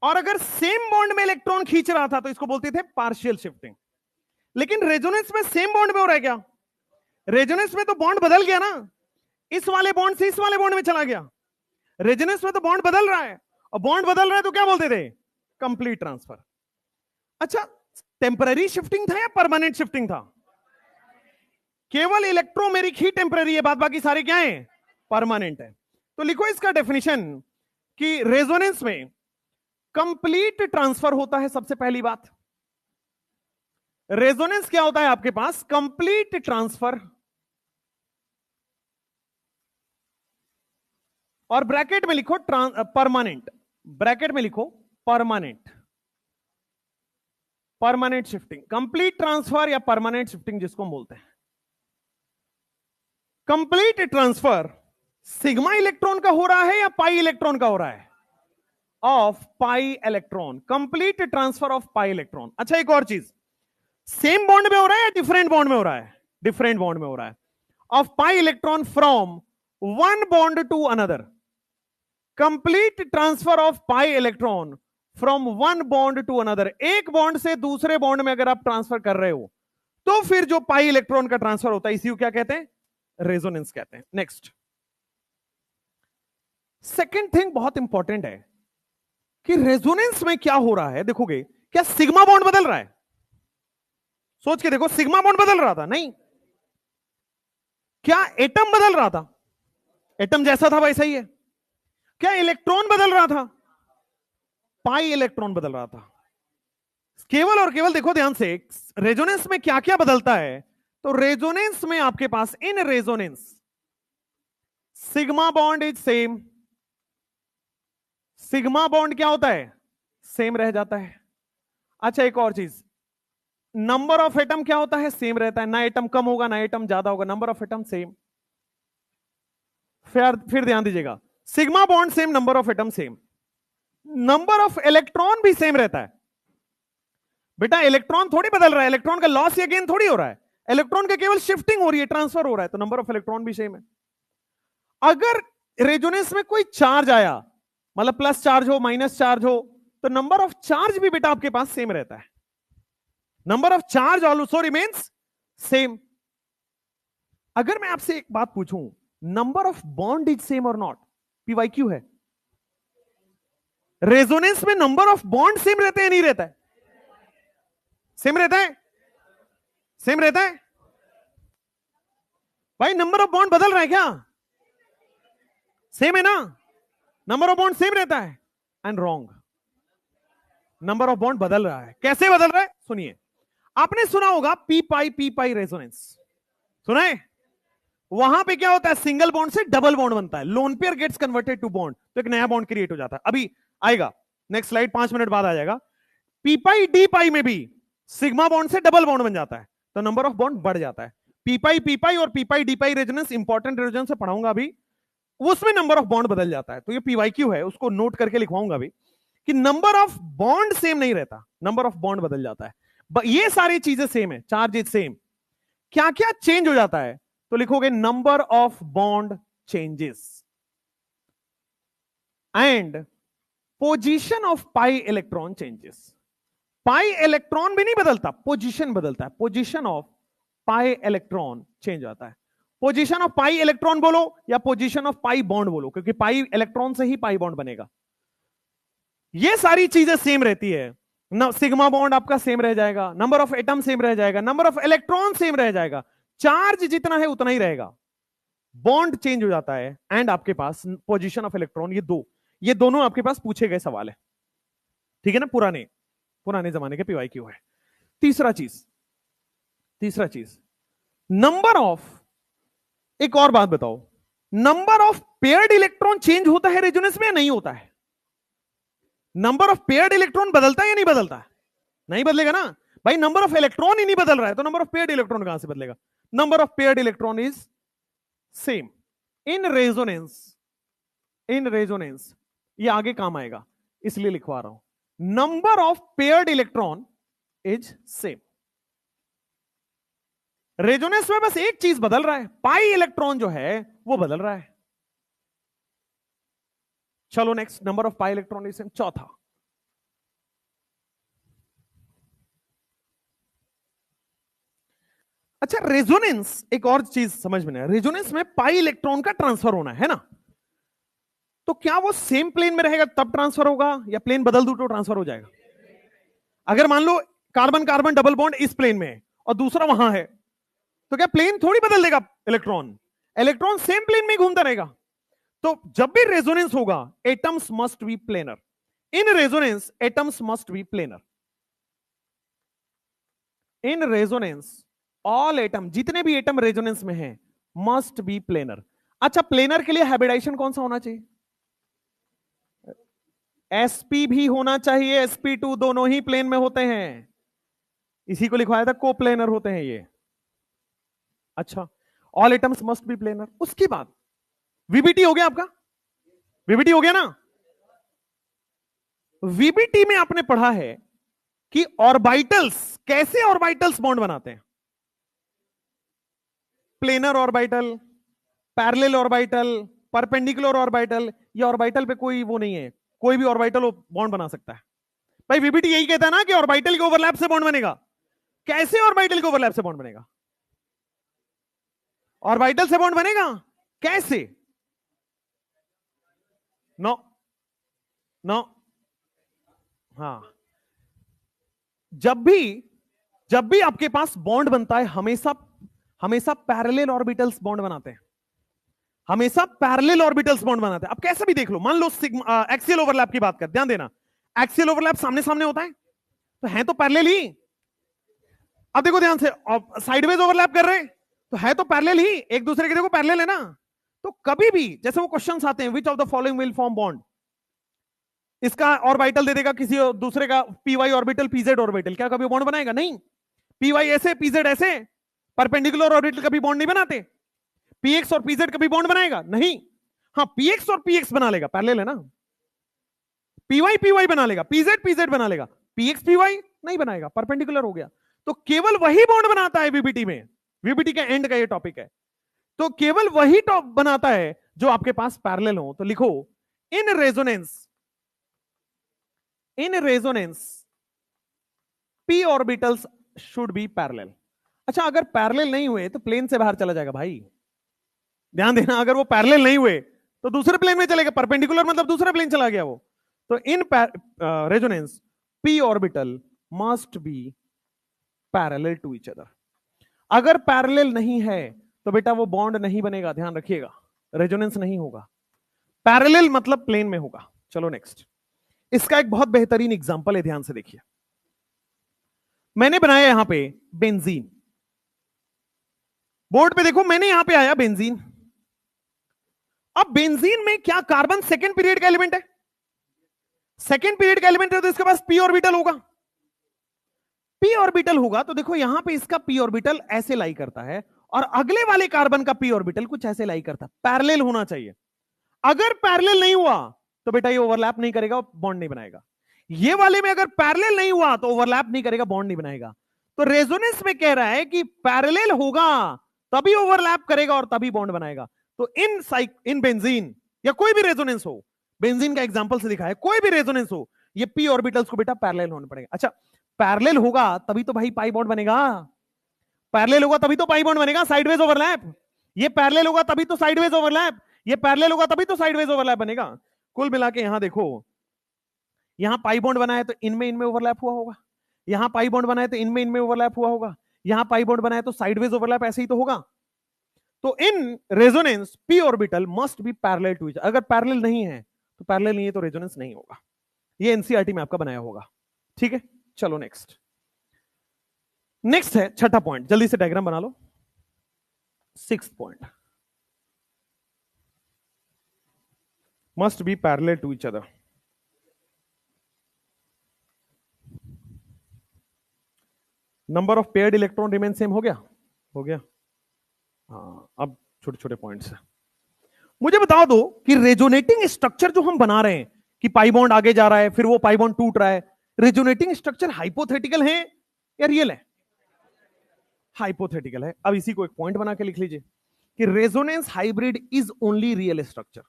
और अगर सेम बॉन्ड में इलेक्ट्रॉन खींच रहा था तो इसको बोलते थे पार्शियल शिफ्टिंग। लेकिन रेजोनेंस में सेम बॉन्ड में हो रहा है क्या? रेजोनेंस में तो बॉन्ड बदल गया ना, इस वाले बॉन्ड से इस वाले बॉन्ड में चला गया। रेजोनेंस में तो बॉन्ड बदल रहा है, और बॉन्ड बदल रहा है तो क्या बोलते थे? Complete transfer. अच्छा, टेम्पररी शिफ्टिंग था या परमानेंट शिफ्टिंग था? केवल इलेक्ट्रोमेरिक ही टेम्पररी है, बाद बाकी सारे क्या है? परमानेंट है। तो लिखो इसका डेफिनेशन कि रेजोनेंस में कंप्लीट ट्रांसफर होता है। सबसे पहली बात, रेजोनेंस क्या होता है आपके पास? कंप्लीट ट्रांसफर, और ब्रैकेट में लिखो परमानेंट, ब्रैकेट में लिखो permanent, permanent shifting, complete transfer या परमानेंट शिफ्टिंग जिसको हम बोलते हैं। कंप्लीट ट्रांसफर सिग्मा इलेक्ट्रॉन का हो रहा है या पाई इलेक्ट्रॉन का हो रहा है? Of pi electron, complete transfer of pi electron. अच्छा, एक और चीज, सेम बॉन्ड में हो रहा है या डिफरेंट बॉन्ड में हो रहा है? डिफरेंट बॉन्ड में हो रहा है। Of pi electron from one bond to another, complete transfer of pi electron from one bond to another. एक बॉन्ड से दूसरे बॉन्ड में अगर आप ट्रांसफर कर रहे हो तो फिर जो पाई इलेक्ट्रॉन का ट्रांसफर होता है इसी को क्या कहते हैं? रेजोनेंस कहते हैं। नेक्स्ट, सेकेंड थिंग बहुत इंपॉर्टेंट है कि रेजोनेंस में क्या हो रहा है। देखोगे क्या सिग्मा बॉन्ड बदल रहा है? सोच के देखो, सिग्मा बॉन्ड बदल रहा था? नहीं। क्या एटम बदल रहा था? एटम जैसा था वैसा ही है। क्या इलेक्ट्रॉन बदल रहा था? पाई इलेक्ट्रॉन बदल रहा था। केवल और केवल देखो ध्यान से, रेजोनेंस में क्या क्या बदलता है। तो रेजोनेंस में आपके पास, in resonance sigma bond is same, sigma bond क्या होता है? सेम रह जाता है। अच्छा, एक और चीज, नंबर ऑफ एटम क्या होता है? सेम रहता है, ना एटम कम होगा ना एटम ज्यादा होगा, नंबर ऑफ एटम सेम। फिर ध्यान दीजिएगा, sigma bond same, number of atom same, number of electron भी सेम रहता है। बेटा इलेक्ट्रॉन थोड़ी बदल रहा है, इलेक्ट्रॉन का लॉस या गेन थोड़ी हो रहा है, इलेक्ट्रॉन का केवल शिफ्टिंग हो रही है, ट्रांसफर हो रहा है, तो नंबर ऑफ इलेक्ट्रॉन भी सेम है। अगर रेजोनेंस में कोई चार्ज आया, मतलब प्लस चार्ज हो माइनस चार्ज हो, तो नंबर ऑफ चार्ज भी बेटा आपके पास सेम रहता है। Number of charge also remains same. अगर मैं आपसे एक बात पूछूं, number of bond is same और नॉट? पीवाईक्यू है। रेजोनेंस में नंबर ऑफ बॉन्ड सेम रहते हैं नहीं रहता है? सेम रहता है, सेम रहता है। भाई नंबर ऑफ बॉन्ड बदल रहा है क्या? सेम है ना? नंबर ऑफ बॉन्ड सेम रहता है। And wrong, number of bond बदल रहा है। कैसे बदल रहा है? सुनिए, आपने सुना होगा पी पाई रेजोनेंस, सुना है? वहां पे क्या होता है? सिंगल बॉन्ड से डबल बॉन्ड बनता है, lone pair gets converted to bond, तो एक नया बॉन्ड क्रिएट हो जाता है। अभी आएगा, नेक्स्ट स्लाइड 5 मिनट बाद आ जाएगा। पी पाई में भी सिग्मा बॉन्ड से डबल बॉन्ड बन जाता है, तो नंबर ऑफ बॉन्ड बढ़ जाता है। पी पाई और पी डी पाई रेजोनेंस इंपॉर्टेंट रेजोनेंस से पढ़ाऊंगा अभी, उसमें नंबर ऑफ बॉन्ड बदल जाता है। तो ये पीवाईक्यू है, उसको नोट करके लिखवाऊंगा अभी कि नंबर ऑफ बॉन्ड सेम नहीं रहता, नंबर ऑफ बॉन्ड बदल जाता है। ये सारी चीजें सेम है, चार्ज इज सेम, क्या क्या चेंज हो जाता है? तो लिखोगे number of bond changes and position of pi electron changes. Pi electron भी नहीं बदलता, पोजीशन बदलता है, position of pi electron change होता है। पोजीशन ऑफ पाई इलेक्ट्रॉन बोलो या पोजीशन ऑफ पाई बॉन्ड बोलो, क्योंकि पाई इलेक्ट्रॉन से ही पाई बॉन्ड बनेगा। ये सारी चीजें सेम रहती है। सिग्मा बॉन्ड आपका सेम रह जाएगा, नंबर ऑफ एटम सेम रह जाएगा, नंबर ऑफ इलेक्ट्रॉन सेम रह जाएगा, चार्ज जितना है उतना ही रहेगा, बॉन्ड चेंज हो जाता है। एंड आपके पास पोजीशन ऑफ इलेक्ट्रॉन, ये दोनों आपके पास पूछे गए सवाल है, ठीक है ना? पुराने जमाने के पीवाईक्यू है। तीसरा चीज नंबर ऑफ, एक और बात बताओ, number of paired electron change होता है रेजोनेंस में या नहीं होता है? नंबर ऑफ पेयर्ड इलेक्ट्रॉन बदलता है या नहीं बदलता? नहीं बदलेगा ना भाई, नंबर ऑफ इलेक्ट्रॉन ही नहीं बदल रहा है, तो नंबर ऑफ पेयर्ड इलेक्ट्रॉन कहां से बदलेगा? Number of paired electron is same in resonance. In resonance, ये आगे काम आएगा इसलिए लिखवा रहा हूं, number of paired electron is same. Resonance में बस एक चीज बदल रहा है, पाई इलेक्ट्रॉन जो है वो बदल रहा है। चलो next, number of pi electron is same, चौथा। अच्छा, रेजोनेंस एक और चीज समझ में नहीं, रेजोनेंस में पाई इलेक्ट्रॉन का ट्रांसफर होना है ना, तो क्या वो सेम प्लेन में रहेगा तब ट्रांसफर होगा, या प्लेन बदल दूं तो ट्रांसफर हो जाएगा? अगर मान low carbon carbon double bond इस प्लेन में और दूसरा वहां है, तो क्या प्लेन थोड़ी बदल देगा इलेक्ट्रॉन? इलेक्ट्रॉन सेम प्लेन में घूमता रहेगा। तो जब भी रेजोनेंस होगा, atoms must be planar. In resonance atoms must be planar. In resonance all atom, जितने भी एटम रेजोनेंस में हैं, मस्ट बी प्लेनर। अच्छा, प्लेनर के लिए हाइब्रिडाइजेशन कौन सा होना चाहिए? sp भी होना चाहिए, sp2, दोनों ही प्लेन में होते हैं, इसी को लिखवाया था, को प्लेनर होते हैं ये। अच्छा, all atoms must be planar. उसके बाद वीबीटी हो गया आपका, वीबीटी हो गया ना। वीबीटी में आपने पढ़ा है कि ऑर्बिटल्स, कैसे ऑर्बिटल्स बॉन्ड बनाते हैं? Planar orbital, parallel orbital, perpendicular orbital. ये ऑर्बिटल पे कोई वो नहीं है, कोई भी ऑर्बिटल बॉन्ड बना सकता है। भाई वीबीटी यही कहता है ना कि ऑर्बिटल के ओवरलैप से बॉन्ड बनेगा। कैसे ऑर्बिटल के ओवरलैप से बॉन्ड बनेगा? ऑर्बिटल से बॉन्ड बनेगा कैसे? नो नो, हाँ, जब भी आपके पास बॉन्ड बनता है, हमेशा हमेशा पैरेलल ऑर्बिटल्स बॉन्ड बनाते हैं, हमेशा पैरेलल ऑर्बिटल्स बॉन्ड बनाते हैं। अब कैसे भी देख लो, मान लो एक्सियल ओवरलैप की बात कर, ध्यान देना, एक्सियल ओवरलैप सामने सामने होता है, तो है तो पैरेलल ही। अब देखो ध्यान से, साइडवेज ओवरलैप कर रहे हैं, तो है तो पैरेलल ही, एक दूसरे के देखो पैरेलल है ना। तो कभी भी जैसे वो क्वेश्चंस आते हैं, which of the following will form bond, इसका ऑर्बिटल दे देगा किसी दूसरे का, p y orbital p z orbital, क्या कभी बॉन्ड बनाएगा? नहीं। पी वाई ऐसे, पी जेड ऐसे, परपेंडिकुलर ऑर्बिटल कभी बॉन्ड नहीं बनाते। पीएक्स और पीजेड कभी बॉन्ड बनाएगा? नहीं। हाँ, पीएक्स और पीएक्स बना लेगा, पैरेलल है ना। पीवाई पीवाई बना लेगा, पीजेड पीजेड बना लेगा, पीएक्स पीवाई नहीं बनाएगा, परपेंडिकुलर हो गया। तो केवल वही बॉन्ड बनाता है वीबीटी में, वीबीटी का एंड का ये टॉपिक है, तो केवल वही टॉप बनाता है जो आपके पास पैरेलल हो। तो लिखो, इन resonance P orbitals should be parallel. अच्छा, अगर पैरेलल नहीं हुए तो प्लेन से बाहर चला जाएगा भाई, ध्यान देना, अगर वो पैरेलल नहीं हुए तो दूसरे प्लेन में चलेगा, परपेंडिकुलर मतलब दूसरा प्लेन चला गया वो। तो in resonance p orbital must be parallel to each other. अगर पैरेलल नहीं है तो बेटा वो बॉन्ड नहीं बनेगा, ध्यान रखिएगा, रेजोनेंस नहीं होगा। पैरेलल मतलब प्लेन में होगा। चलो नेक्स्ट, इसका एक बहुत बेहतरीन एग्जांपल है, ध्यान से देखिए। मैंने बनाया यहां पे बेंजीन, बोर्ड पे देखो, मैंने यहां पे आया बेंजीन। अब बेंजीन में क्या कार्बन सेकेंड पीरियड का एलिमेंट है? सेकेंड पीरियड का एलिमेंट है, तो इसके पास पी ऑर्बिटल होगा। पी ऑर्बिटल होगा तो देखो यहां पे इसका पी ऑर्बिटल ऐसे लाई करता है, और अगले वाले कार्बन का पी ऑर्बिटल कुछ ऐसे लाई करता है। पैरेलल होना चाहिए। अगर पैरेलल नहीं हुआ तो बेटा ये ओवरलैप नहीं करेगा, बॉन्ड नहीं बनाएगा। ये वाले में अगर पैरेलल नहीं हुआ तो ओवरलैप नहीं करेगा, बॉन्ड नहीं बनाएगा। तो रेजोनेंस में कह रहा है कि पैरेलल होगा तभी ओवरलैप करेगा और तभी बॉन्ड बनाएगा। तो इन बेंजीन या कोई भी रेजोनेंस हो, बेंजीन का एग्जांपल से दिखा है, कोई भी रेजोनेंस हो, ये पी ऑर्बिटल्स को बेटा पैरेलल होना पड़ेगा। अच्छा, पैरेलल होगा तभी तो भाई पाई बॉन्ड बनेगा, पैरेलल होगा तभी तो पाई बॉन्ड बनेगा, साइडवेज ओवरलैप। ये पैरेलल होगा तभी तो साइडवेज ओवरलैप, ये पैरेलल होगा तभी तो साइडवेज ओवरलैप बनेगा। कुल मिला के यहां देखो, यहां पाई बॉन्ड बना है तो इनमें इनमें ओवरलैप हुआ होगा, यहां पाई बॉन्ड बना है तो इनमें इनमें ओवरलैप हुआ होगा, यहां पाई बॉन्ड बना है तो साइडवेज ओवरलैप ऐसे ही तो होगा। तो in resonance p orbital must be parallel to each, अगर पैरेलल नहीं है तो पैरेलल नहीं है तो रेजोनेंस नहीं होगा। ये एनसीईआरटी में आपका बनाया होगा, ठीक है। चलो नेक्स्ट, नेक्स्ट है छठा पॉइंट, जल्दी से डायग्राम बना लो। Sixth point, must be parallel to each other. Number of paired electron remain same, हो गया, हो गया। हाँ, अब छोटे छोटे पॉइंट्स है। मुझे बता दो कि रेजोनेटिंग स्ट्रक्चर जो हम बना रहे हैं कि पाई बॉन्ड आगे जा रहा है, फिर वो पाई बॉन्ड टूट रहा है, रेजोनेटिंग स्ट्रक्चर हाइपोथेटिकल है या रियल है? हाइपोथेटिकल है। अब इसी को एक पॉइंट बना के लिख लीजिए कि resonance hybrid is only real structure.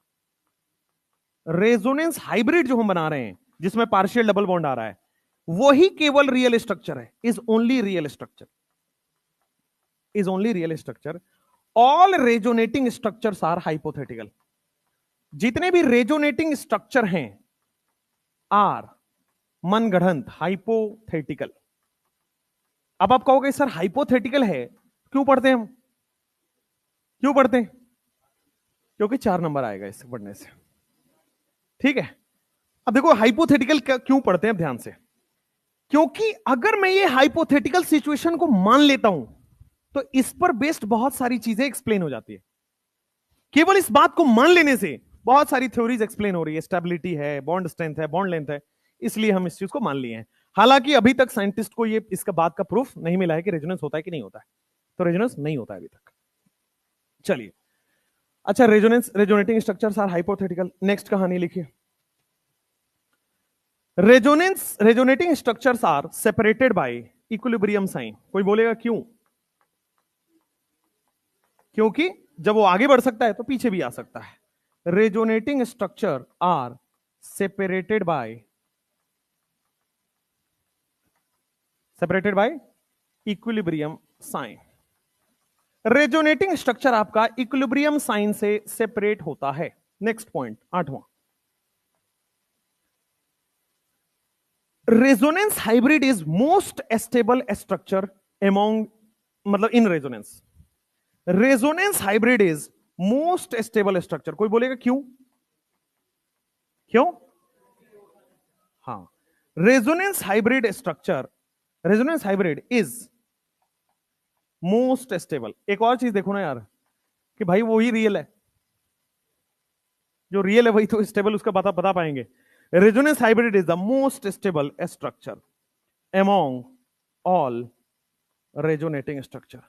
Resonance hybrid जो हम बना रहे हैं जिसमें पार्शियल डबल बॉन्ड आ रहा है, वही केवल रियल स्ट्रक्चर है, is only real structure, is only real structure. All resonating structures are hypothetical. जितने भी रेजोनेटिंग स्ट्रक्चर हैं आर मनगढ़ंत, हाइपोथेटिकल। अब आप कहोगे सर हाइपोथेटिकल है, क्यों पढ़ते हैं हम? क्यों पढ़ते हैं? क्योंकि 4 नंबर आएगा इससे पढ़ने से, ठीक है। अब देखो हाइपोथेटिकल क्यों पढ़ते हैं, ध्यान से। क्योंकि अगर मैं ये हाइपोथेटिकल सिचुएशन को मान लेता हूं तो इस पर बेस्ड बहुत सारी चीजें एक्सप्लेन हो जाती है। केवल इस बात को मान लेने से बहुत सारी थ्योरीज एक्सप्लेन हो रही है, स्टेबिलिटी है, बॉन्ड स्ट्रेंथ है, बॉन्ड लेंथ है, इसलिए हम इस चीज को मान लिए हैं। हालांकि अभी तक साइंटिस्ट को ये इसका बात का प्रूफ नहीं मिला है कि रेजोनेंस होता है कि नहीं होता है, तो रेजोनेंस नहीं होता है अभी तक। चलिए, अच्छा, resonating structures are hypothetical. Next कहानी लिखिए। Resonating structures are separated by equilibrium sign. कोई बोलेगा क्यों? क्योंकि जब वो आगे बढ़ सकता है तो पीछे भी आ सकता है। Resonating structure are separated by equilibrium sign. Resonating structure आपका इक्विलिब्रियम साइन से सेपरेट होता है। नेक्स्ट पॉइंट, 8वां। Resonance hybrid is most stable structure among, मतलब इन resonance. Resonance hybrid is most stable structure. कोई बोलेगा क्यों? क्यों? हाँ, resonance hybrid structure, resonance hybrid is most stable. एक और चीज देखो ना यार, कि भाई वही रियल है, जो रियल है वही तो स्टेबल, उसका बता पाएंगे। Resonance hybrid is the most stable structure among all resonating structure.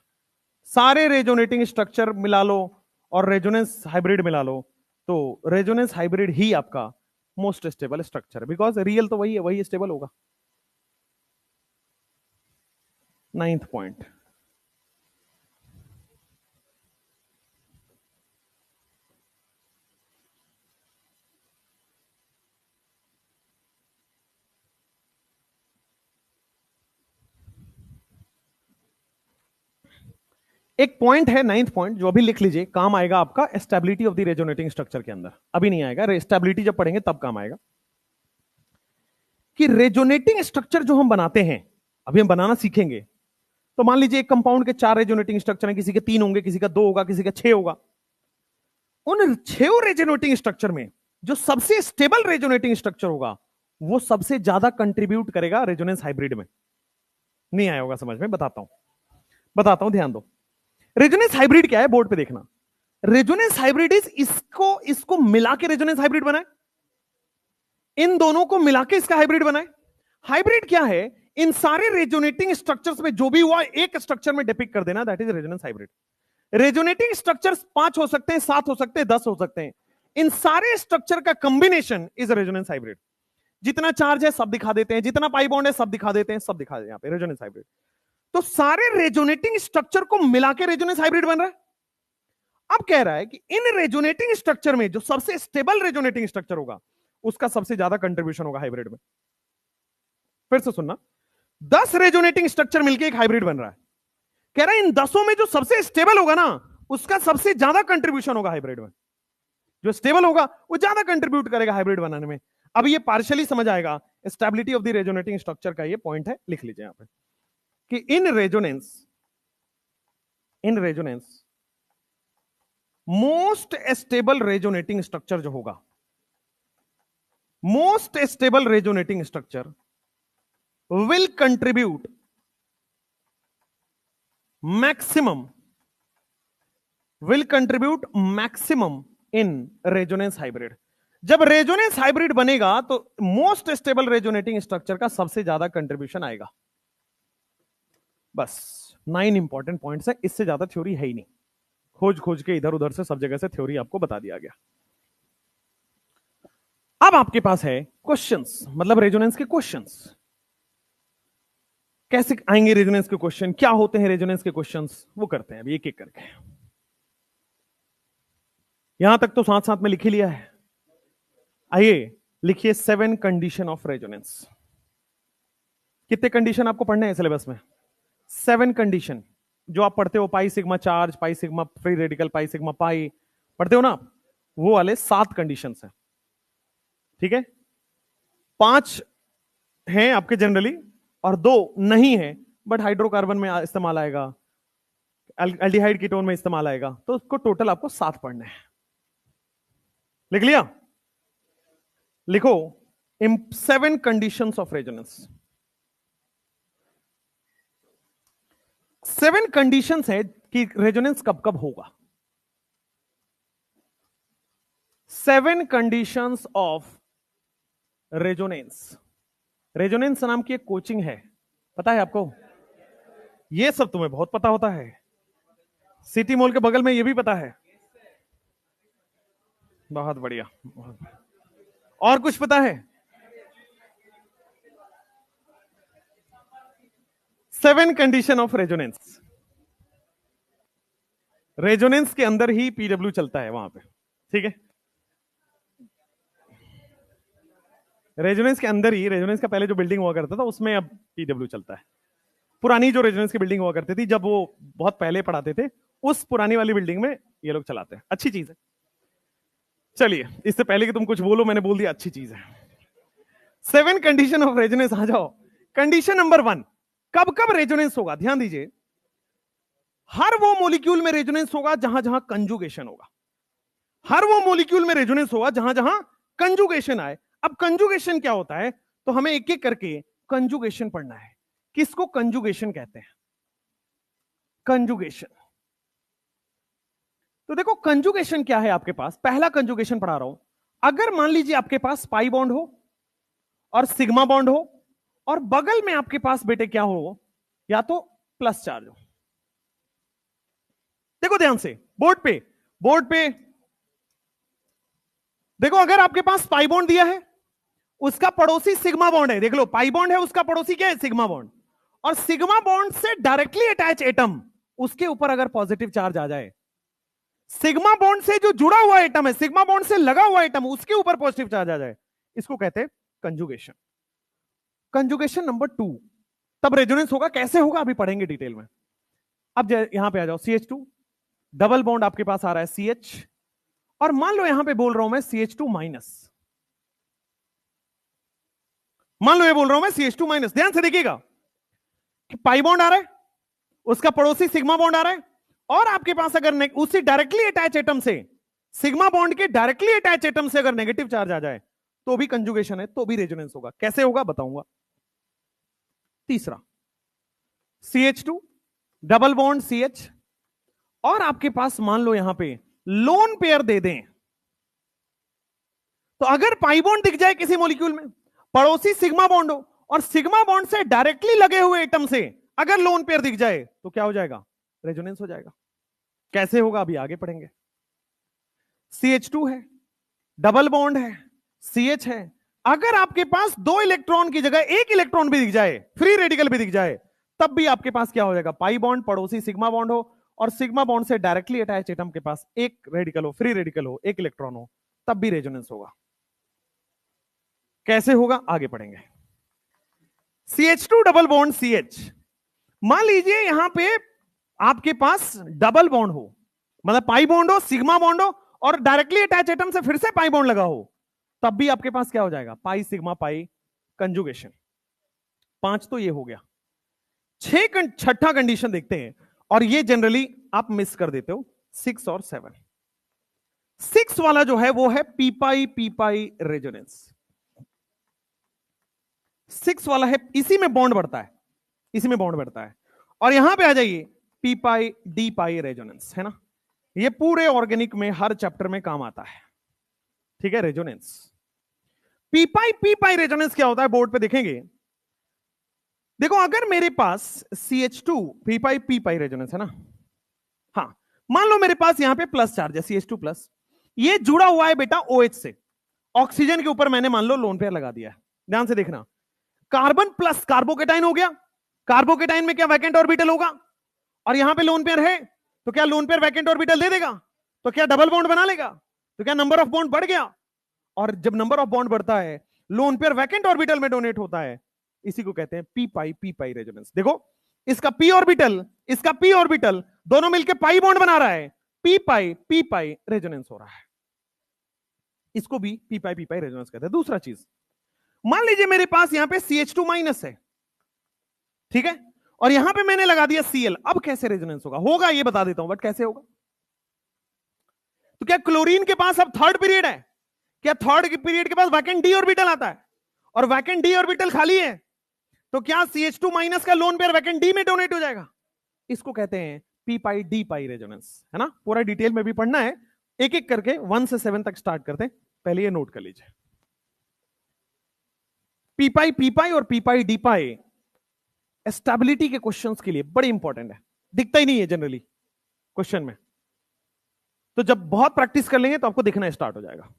सारे रेजोनेटिंग स्ट्रक्चर मिला लो और रेजोनेंस हाइब्रिड मिला लो, तो रेजोनेंस हाइब्रिड ही आपका मोस्ट स्टेबल स्ट्रक्चर है, बिकॉज रियल तो वही है, वही स्टेबल होगा। 9th point. एक पॉइंट है 9th पॉइंट, जो अभी लिख लीजिए, काम आएगा आपका stability of the resonating structure के अंदर। अभी नहीं आएगा, स्टेबिलिटी जब पढ़ेंगे तब काम आएगा। कि रेजोनेटिंग स्ट्रक्चर जो हम बनाते हैं, अभी हम बनाना सीखेंगे, तो मान लीजिए एक कंपाउंड के 4 रेजोनेटिंग स्ट्रक्चर हैं, किसी के 3 होंगे, किसी का 2 होगा, किसी का 6 होगा। उन 6 रेजोनेटिंग स्ट्रक्चर में जो सबसे स्टेबल रेजोनेटिंग स्ट्रक्चर होगा वो सबसे ज्यादा कंट्रीब्यूट करेगा रेजोनेंस हाइब्रिड में। नहीं आया होगा समझ में? बताता हूं, ध्यान दो। रेजोनेंस हाइब्रिड क्या है, बोर्ड पे देखना। रेजोनेंस हाइब्रिड इज इसको मिला के रेजोनेंस हाइब्रिड बनाए, इन दोनों को मिला के इसका हाइब्रिड बनाए। हाइब्रिड क्या है? इन सारे रेजोनेटिंग स्ट्रक्चर्स में जो भी हुआ एक स्ट्रक्चर में डिपिक्ट कर देना, that is resonance hybrid. Resonating structures 5 हो सकते हैं, 7 हो सकते हैं, 10 हो सकते हैं। इन सारे स्ट्रक्चर का कॉम्बिनेशन इज रेजोनेंस हाइब्रिड। जितना चार्ज है सब दिखा देते हैं, जितना पाई बॉन्ड है सब दिखा देते हैं, सब दिखा देते हैं, यहां पे रेजोनेंस हाइब्रिड। तो सारे रेजोनेटिंग स्ट्रक्चर को मिला के रेजोनेंस हाइब्रिड बन रहा है। अब कह रहा है कि इन रेजोनेटिंग स्ट्रक्चर में जो सबसे स्टेबल रेजोनेटिंग स्ट्रक्चर होगा उसका सबसे ज्यादा कंट्रीब्यूशन होगा हाइब्रिड में। फिर से सुनना, 10 रेजोनेटिंग स्ट्रक्चर मिलकर एक हाइब्रिड बन रहा है। कह रहा है इन 10 में जो सबसे स्टेबल होगा ना उसका सबसे ज्यादा कंट्रीब्यूशन होगा हाइब्रिड में। जो स्टेबल होगा वो ज्यादा कंट्रीब्यूट करेगा हाइब्रिड बनाने में। अब ये पार्शियली समझ आएगा, stability of the resonating structure का ये पॉइंट है, लिख लीजिए यहां पे कि in resonance most stable resonating structure जो होगा, most stable resonating structure will contribute maximum in resonance hybrid. जब रेजोनेंस हाइब्रिड बनेगा तो मोस्ट स्टेबल रेजोनेटिंग स्ट्रक्चर का सबसे ज्यादा कंट्रीब्यूशन आएगा। बस 9 इंपॉर्टेंट पॉइंट्स है, इससे ज्यादा थ्योरी है ही नहीं। खोज खोज के इधर उधर से सब जगह से थ्योरी आपको बता दिया गया। अब आपके पास है क्वेश्चंस, मतलब रेजोनेंस के क्वेश्चंस। कैसे आएंगे रेजोनेंस के क्वेश्चन, क्या होते हैं रेजोनेंस के क्वेश्चंस, वो करते हैं अभी एक एक करके। यहां तक तो साथ साथ में लिख ही लिया है। आइए लिखिए 7 कंडीशन ऑफ रेजोनेंस। कितने कंडीशन आपको पढ़ने हैं सिलेबस में? 7 कंडीशन जो आप पढ़ते हो, pi sigma charge, pi sigma free radical, pi sigma pi पढ़ते हो ना, वो वाले 7 कंडीशन हैं। ठीक है, 5 हैं आपके जनरली और 2 नहीं है, बट हाइड्रोकार्बन में इस्तेमाल आएगा, एल्डिहाइड कीटोन में इस्तेमाल आएगा, तो उसको टोटल आपको 7 पढ़ने हैं। लिख लिया? लिखो 7 कंडीशंस ऑफ रेजोनेंस। 7 कंडीशंस है कि रेजोनेंस कब कब होगा। 7 कंडीशंस ऑफ रेजोनेंस। रेजोनेंस नाम की एक कोचिंग है, पता है आपको? ये सब तुम्हें बहुत पता होता है, सिटी मॉल के बगल में ये भी पता है। बहुत बढ़िया। और कुछ पता है? 7 कंडीशन ऑफ रेजोनेंस। रेजोनेंस के अंदर ही पीडब्ल्यू चलता है वहां पे, ठीक है? रेजोनेंस के अंदर ही, रेजोनेंस का पहले जो बिल्डिंग हुआ करता था उसमें अब पीडब्ल्यू चलता है। पुरानी जो रेजोनेंस की बिल्डिंग हुआ करती थी जब वो बहुत पहले पढ़ाते थे, उस पुरानी वाली बिल्डिंग में ये लोग चलाते हैं। अच्छी चीज है। चलिए, इससे पहले कि तुम कुछ बोलो मैंने बोल दिया, अच्छी चीज है। 7 कंडीशन ऑफ रेजोनेंस आ जाओ। कंडीशन नंबर 1, कब कब रेजोनेंस होगा? ध्यान दीजिए, हर वो मॉलिक्यूल में रेजोनेंस होगा जहां जहां कंजुगेशन होगा। हर वो मॉलिक्यूल में रेजोनेंस होगा जहां जहां कंजुगेशन आए। अब कंजुगेशन क्या होता है, तो हमें एक एक करके कंजुगेशन पढ़ना है। किसको कंजुगेशन कहते हैं? कंजुगेशन। तो देखो कंजुगेशन क्या है आपके पास, पहला कंजुगेशन पढ़ा रहा हूं। अगर मान लीजिए आपके पास पाई बॉन्ड हो और सिग्मा बॉन्ड हो और बगल में आपके पास बेटे क्या हो, या तो प्लस चार्ज हो। देखो ध्यान से, बोर्ड पे देखो, अगर आपके पास पाई बॉन्ड दिया है, उसका पड़ोसी सिग्मा बॉन्ड है। देख लो, पाई बॉन्ड है, उसका पड़ोसी क्या है? Sigma bond. और सिग्मा बॉन्ड से डायरेक्टली अटैच एटम, उसके ऊपर अगर पॉजिटिव चार्ज आ जाए, सिग्मा बॉन्ड से जो जुड़ा हुआ एटम है, सिग्मा बॉन्ड से लगा हुआ एटम, उसके ऊपर पॉजिटिव चार्ज आ जाए, इसको कहते हैं कंजुगेशन। कंजुगेशन नंबर 2, तब रेजोनेंस होगा। कैसे होगा अभी पढ़ेंगे डिटेल में। अब यहां पे आ जाओ, CH2 डबल बॉन्ड आपके पास आ रहा है CH, और मान लो यहां पे बोल रहा हूं मैं CH2 माइनस। मान लो ये बोल रहा हूं मैं CH2 माइनस। ध्यान से देखिएगा कि पाई बॉन्ड आ रहा है, उसका पड़ोसी सिग्मा बॉन्ड आ रहा है, और आपके पास अगर उसी डायरेक्टली अटैच एटम से, सिग्मा बॉन्ड के डायरेक्टली अटैच एटम से अगर नेगेटिव चार्ज आ जाए, तो भी कंजुगेशन है, तो भी रेजोनेंस होगा। कैसे होगा बताऊंगा। तीसरा, CH2 डबल बॉन्ड CH, और आपके पास मान लो यहां पे लोन पेयर दे दें, तो अगर पाई बॉन्ड दिख जाए किसी मॉलिक्यूल में, पड़ोसी सिग्मा बॉन्ड हो और सिग्मा बॉन्ड से डायरेक्टली लगे हुए एटम से अगर लोन पेयर दिख जाए, तो क्या हो जाएगा? रेजोनेंस हो जाएगा। कैसे होगा अभी आगे पढ़ेंगे। CH2 है, डबल बॉन्ड है, CH है, अगर आपके पास 2 इलेक्ट्रॉन की जगह 1 इलेक्ट्रॉन भी दिख जाए, फ्री रेडिकल भी दिख जाए, तब भी आपके पास क्या हो जाएगा? पाई बॉन्ड, पड़ोसी सिग्मा बॉन्ड हो और सिग्मा बॉन्ड से डायरेक्टली अटैच एटम के पास 1 रेडिकल हो, फ्री रेडिकल हो, 1 इलेक्ट्रॉन हो, तब भी रेजोनेंस होगा। कैसे होगा आगे पढ़ेंगे। CH2 डबल बॉन्ड CH, मान लीजिए यहां पे आपके पास डबल बॉन्ड हो, मतलब पाई बॉन्ड हो, सिग्मा बॉन्ड हो और डायरेक्टली अटैच एटम से फिर से पाई बॉन्ड लगा हो, तब भी आपके पास क्या हो जाएगा? Pi sigma pi conjugation. 5 तो ये हो गया। छठा कंडीशन देखते हैं, और ये जनरली आप मिस कर देते हो, 6 और 7। 6 वाला जो है वो है पी पाई रेजोनेंस। 6 वाला है, इसी में बॉन्ड बढ़ता है, इसी में बॉन्ड बढ़ता है। और यहां पे आ जाइए, पी पाई डी पाई रेजोनेंस, है ना? ये पूरे ऑर्गेनिक में हर चैप्टर में काम आता है, ठीक है? रेजोनेंस, पी पाई रेजोनेंस क्या होता है बोर्ड पे देखेंगे। देखो, अगर मेरे पास CH2 पी पाई रेजोनेंस है ना, हाँ, मान लो मेरे पास यहां पे प्लस चार्ज है CH2 प्लस, ये जुड़ा हुआ है बेटा OH से, ऑक्सीजन के ऊपर मैंने मान लो लोन पेयर लगा दिया है। ध्यान से देखना, कार्बन प्लस कार्बोकेटाइन हो गया, कार्बोकेटाइन में क्या वैकेंट ऑर्बिटल होगा, और यहां पे लोन पेयर है, तो क्या लोन पेयर वैकेंट ऑर्बिटल दे देगा, तो क्या डबल बॉन्ड बना लेगा, तो क्या नंबर ऑफ बॉन्ड बढ़ गया, और जब नंबर ऑफ बॉन्ड बढ़ता है लोन पेयर वैकेंट ऑर्बिटल में डोनेट होता है, इसी को कहते हैं पी पाई रेजोनेंस। देखो इसका पी ऑर्बिटल दोनों मिलकर पाई बॉन्ड बना रहा है, पी पाई रेजोनेंस हो रहा है, इसको भी पी पाई रेजोनेंस कहते हैं। दूसरा चीज, मान लीजिए मेरे पास यहां पे CH2 माइनस है, ठीक है, और यहां पे मैंने लगा दिया Cl, अब कैसे रेजोनेंस होगा ये बता देता हूं, बट कैसे होगा। तो क्या क्लोरीन के पास अब थर्ड पीरियड है, क्या थर्ड पीरियड के पास वैकेंट डी ऑर्बिटल आता है, और वैकेंट डी ऑर्बिटल खाली है, तो क्या CH2 माइनस का लोन पेयर वैकेंट डी में डोनेट हो जाएगा, इसको कहते हैं पी पाई डी पाई रेजोनेंस, है ना। पूरा डिटेल में भी पढ़ना है, एक एक करके 1 से 7 तक स्टार्ट करते हैं, पहले ये नोट कर लीजिए। पी पाई और पी पाई डी पाई स्टेबिलिटी के क्वेश्चंस के लिए बड़े इंपॉर्टेंट है, दिखता ही नहीं है जनरली क्वेश्चन में, तो जब बहुत प्रैक्टिस कर लेंगे तो आपको दिखना स्टार्ट हो जाएगा।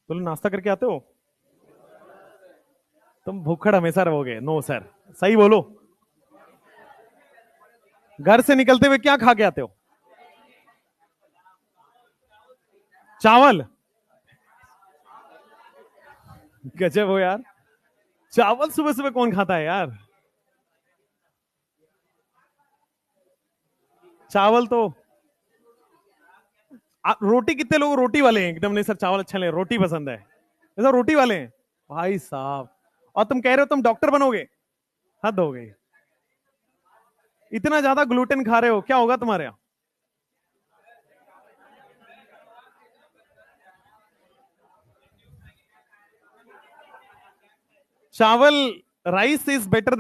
बोलो नाश्ता करके आते हो, तुम भूखड़ हमेशा रहोगे। नो सर, सही बोलो, घर से निकलते हुए क्या खा के आते हो, चावल, गजब हो यार, चावल सुबह सुबह कौन खाता है यार, चावल तो रोटी कितने लोग रोटी वाले हैं एकदम, नहीं सर चावल अच्छा नहीं, रोटी पसंद है, ऐसा रोटी वाले हैं भाई साहब, और तुम कह रहे हो तुम डॉक्टर बनोगे, हद हो गई, इतना ज्यादा ग्लूटेन खा रहे हो, क्या होगा तुम्हारे यहां। चावल, राइस इज बेटर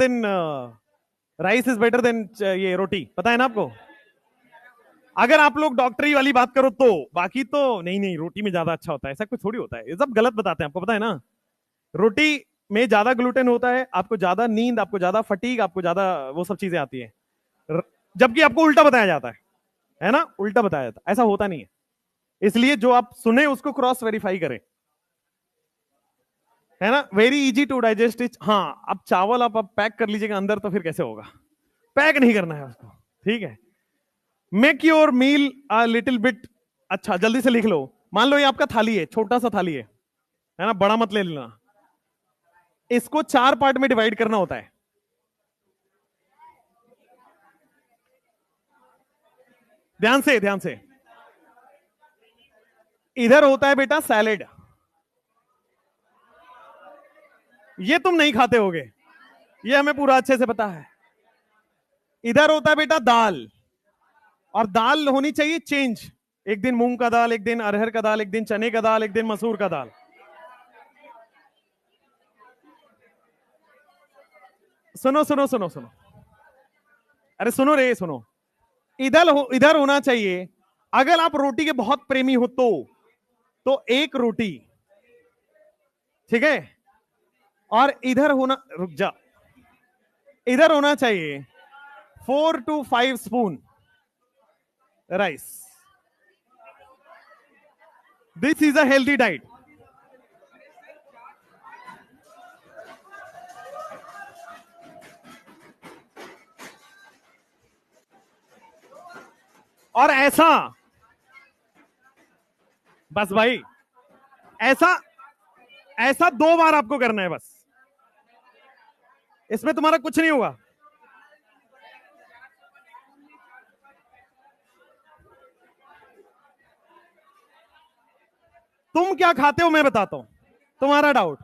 देन ये रोटी, पता है ना आपको, अगर आप लोग डॉक्टरी वाली बात करो तो, बाकी तो नहीं नहीं रोटी में ज्यादा अच्छा होता है, ऐसा कुछ थोड़ी होता है, ये सब गलत बताते हैं आपको, पता है ना। रोटी में ज्यादा ग्लूटेन होता है, आपको ज्यादा नींद, आपको ज्यादा फटीग, आपको ज्यादा वो सब चीजें आती है, जबकि आपको उल्टा बताया जाता है ना, उल्टा बताया जाता है, ऐसा होता नहीं है, इसलिए जो आप सुने उसको क्रॉस वेरीफाई करें, है ना। Very easy to digest is, हाँ अब चावल आप पैक कर लीजिएगा अंदर तो फिर कैसे होगा, पैक नहीं करना है उसको, ठीक है। Make your meal a little bit, अच्छा जल्दी से लिख लो, मान लो ये आपका थाली है, छोटा सा थाली है ना, बड़ा मत ले लेना, इसको 4 पार्ट में डिवाइड करना होता है, ध्यान से ध्यान से, इधर होता है बेटा सैलेड, ये तुम नहीं खाते होगे, ये हमें पूरा अच्छे से पता है, इधर होता है बेटा दाल, और दाल होनी चाहिए चेंज, एक दिन मूंग का दाल, एक दिन अरहर का दाल, एक दिन चने का दाल, एक दिन मसूर का दाल, सुनो सुनो सुनो सुनो, अरे सुनो रे सुनो, इधर होना चाहिए, अगर आप रोटी के बहुत प्रेमी हो तो एक रोटी, ठीक है, और इधर होना, रुक जा, इधर होना चाहिए 4 to 5 spoon rice, this is a healthy diet. और ऐसा, बस भाई, ऐसा ऐसा 2 बार आपको करना है बस, इसमें तुम्हारा कुछ नहीं होगा। तुम क्या खाते हो मैं बताता हूं, तुम्हारा डाउट,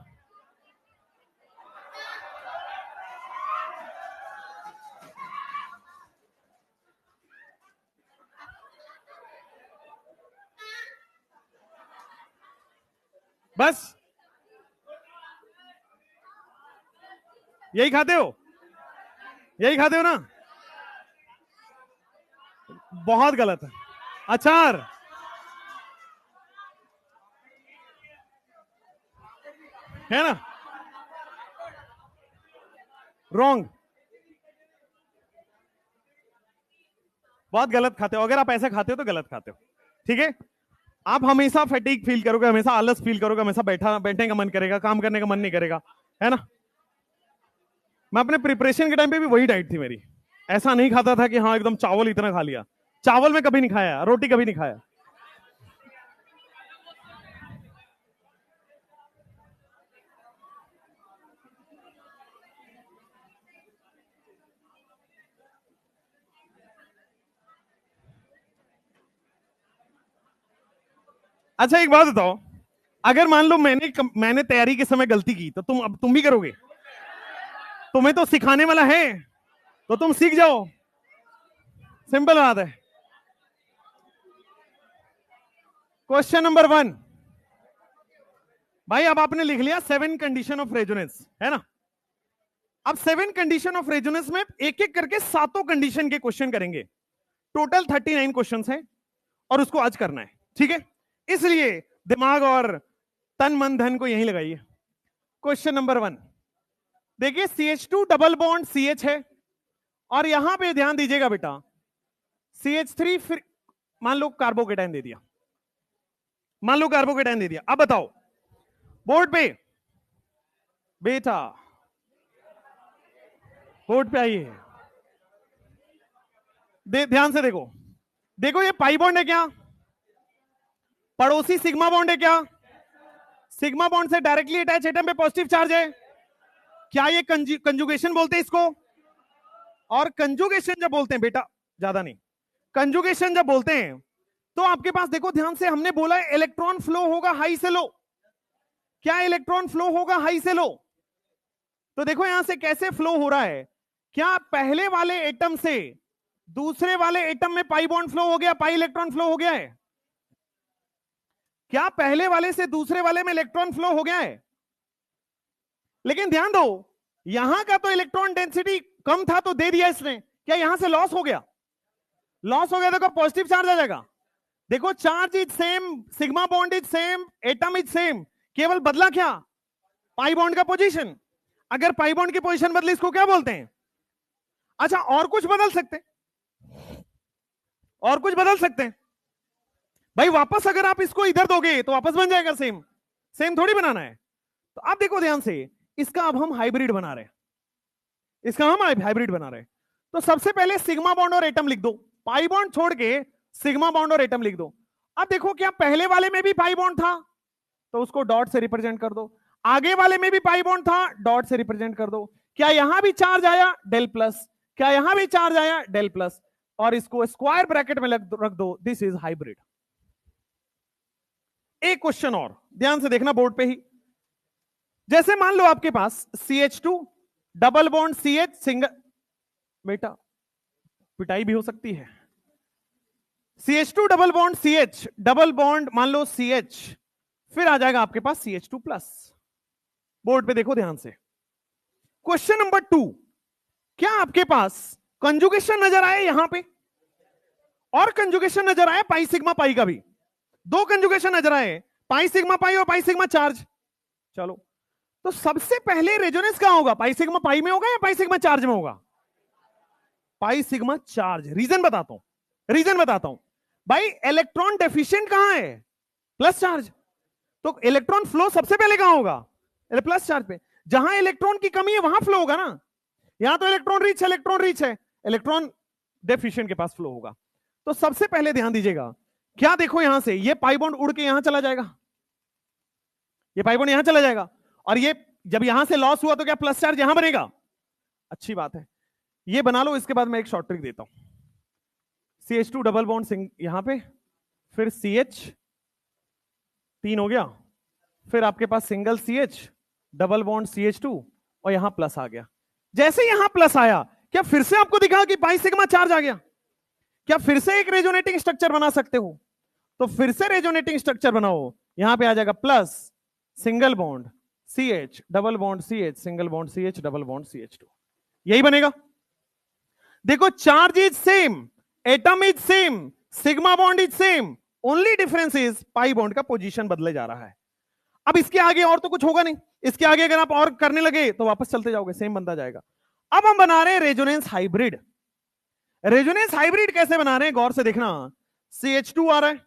बस यही खाते हो, यही खाते हो ना? बहुत गलत है। अचार, है ना? रॉन्ग, बहुत गलत खाते हो। अगर आप ऐसे खाते हो तो गलत खाते हो, ठीक है? आप हमेशा फैटिक फील करोगे, हमेशा आलस फील करोगे, हमेशा बैठने का मन करेगा, काम करने का मन नहीं करेगा, है ना? मैं अपने प्रिपरेशन के टाइम पे भी वही डाइट थी मेरी। ऐसा नहीं खाता था कि हाँ एकदम चावल इतना खा लिया। चावल में कभी नहीं खाया, रोटी कभी नहीं खाया। अच्छा एक बात बताओ, अगर मान लो मैंने तैयारी के समय गलती की तो तुम भी करोगे? तुम्हें तो सिखाने वाला है, तो तुम सीख जाओ। सिंपल बात है। क्वेश्चन नंबर 1, भाई अब आपने लिख लिया 7 कंडीशन ऑफ रेजोनेंस, है ना? अब 7 कंडीशन ऑफ रेजोनेंस में एक एक करके 7 कंडीशन के क्वेश्चन करेंगे। टोटल 39 क्वेश्चन है और उसको आज करना है, ठीक है? इसलिए दिमाग और तन मन धन को यहीं लगाइए। क्वेश्चन नंबर 1 देखिए, CH2 डबल बॉन्ड CH है और यहां पे ध्यान दीजिएगा बेटा, CH3 फिर मान लो कार्बोकेटाइन दे दिया, मान लो कार्बोकेटाइन दे दिया। अब बताओ बोर्ड पे, बेटा बोर्ड पे आइए, ध्यान से देखो। देखो ये पाई बॉन्ड है क्या? पड़ोसी सिग्मा बॉन्ड है क्या? सिग्मा बॉन्ड से डायरेक्टली अटैच एटम पे पॉजिटिव चार्ज है। क्या ये कंजुगेशन बोलते हैं इसको? और कंजुगेशन जब बोलते हैं बेटा, ज्यादा नहीं, कंजुगेशन जब बोलते हैं तो आपके पास देखो ध्यान से, हमने बोला है इलेक्ट्रॉन फ्लो होगा हाई से लो। क्या इलेक्ट्रॉन फ्लो होगा हाई से लो? तो देखो यहां से कैसे फ्लो हो रहा है। क्या पहले वाले एटम से दूसरे वाले एटम में पाई बॉन्ड फ्लो हो गया, पाई इलेक्ट्रॉन फ्लो हो गया है? क्या पहले वाले से दूसरे वाले में इलेक्ट्रॉन फ्लो हो गया है? लेकिन ध्यान दो, यहां का तो इलेक्ट्रॉन डेंसिटी कम था तो दे दिया इसने, क्या यहां से लॉस हो गया? लॉस हो गया तो पॉजिटिव चार्ज आ जाएगा। देखो charge is same, sigma bond is same, atom is same, केवल बदला क्या? पाई बॉन्ड का पोजीशन। अगर पाई बॉन्ड की पोजीशन बदली इसको क्या बोलते हैं? अच्छा और कुछ बदल सकते हैं, और कुछ बदल सकते हैं भाई। वापस अगर आप इसको इधर दोगे तो वापस बन जाएगा सेम, सेम थोड़ी बनाना है। तो आप देखो ध्यान से, इसका अब हम हाइब्रिड बना रहे हैं, इसका हम हाइब्रिड बना रहे हैं। तो सबसे पहले सिग्मा बॉन्ड और एटम लिख दो, पाई बॉन्ड छोड़ के सिग्मा बॉन्ड और एटम लिख दो। अब देखो क्या पहले वाले में भी पाई बॉन्ड था तो उसको डॉट से रिप्रेजेंट कर दो, आगे वाले में भी पाई बॉन्ड था डॉट से रिप्रेजेंट कर दो। क्या यहां भी चार्ज आया? Del plus. क्या यहां भी चार्ज आया? Del plus. और इसको स्क्वायर ब्रैकेट में रख दो, दिस इज हाइब्रिड। एक क्वेश्चन और ध्यान से देखना बोर्ड पे ही, जैसे मान लो आपके पास CH2 double bond CH single, बेटा पिटाई भी हो सकती है। CH2 double bond CH double bond मान लो CH, फिर आ जाएगा आपके पास CH2 प्लस। बोर्ड पे देखो ध्यान से। क्वेश्चन नंबर 2, क्या आपके पास कंजुगेशन नजर आया यहां पे? और कंजुगेशन नजर आया पाई सिग्मा पाई का भी, 2 कंजुगेशन नजर आए, पाई सिग्मा पाई और पाई सिग्मा चार्ज। चलो तो सबसे पहले रेजोनेंस कहां होगा? पाई सिग्मा पाई में होगा या पाई सिग्मा चार्ज में होगा? Pi sigma charge. रीजन बताता हूं, रीजन बताता हूं भाई, इलेक्ट्रॉन डेफिशिएंट कहां है? Plus charge. तो इलेक्ट्रॉन फ्लो सबसे पहले कहां होगा? प्लस चार्ज पे। जहां इलेक्ट्रॉन की कमी है वहां फ्लो होगा ना। यहां तो इलेक्ट्रॉन रिच है, इलेक्ट्रॉन रिच है, इलेक्ट्रॉन डेफिशिएंट के पास फ्लो होगा। तो सबसे पहले ध्यान दीजिएगा, क्या देखो यहां से ये पाई बॉन्ड उड़ के यहां चला जाएगा, ये पाई बॉन्ड यहां चला जाएगा, और ये जब यहां से लॉस हुआ तो क्या प्लस चार्ज यहां बनेगा? अच्छी बात है, ये बना लो। इसके बाद मैं एक शॉर्ट ट्रिक देता हूं। CH2 डबल बॉन्ड यहां पे, फिर CH 3 हो गया, फिर आपके पास single CH double bond CH2 और यहां प्लस आ गया। जैसे यहां प्लस आया, क्या फिर से आपको दिखा कि पाई सिग्मा चार्ज आ गया? क्या फिर से एक रेजोनेटिंग स्ट्रक्चर बना सकते हो? तो फिर से रेजोनेटिंग स्ट्रक्चर बनाओ, यहां पे आ जाएगा plus single bond CH double bond CH single bond CH double bond CH2, यही बनेगा। देखो charge is same, atom is same, sigma bond is same, only difference is pi bond का पोजीशन बदले जा रहा है। अब इसके आगे और तो कुछ होगा नहीं, इसके आगे अगर आप और करने लगे तो वापस चलते जाओगे, सेम बनता जाएगा। अब हम बना रहे हैं रेजोनेंस हाइब्रिड। रेजोनेंस हाइब्रिड कैसे बना रहे हैं, गौर से देखना। CH2 आ रहा है,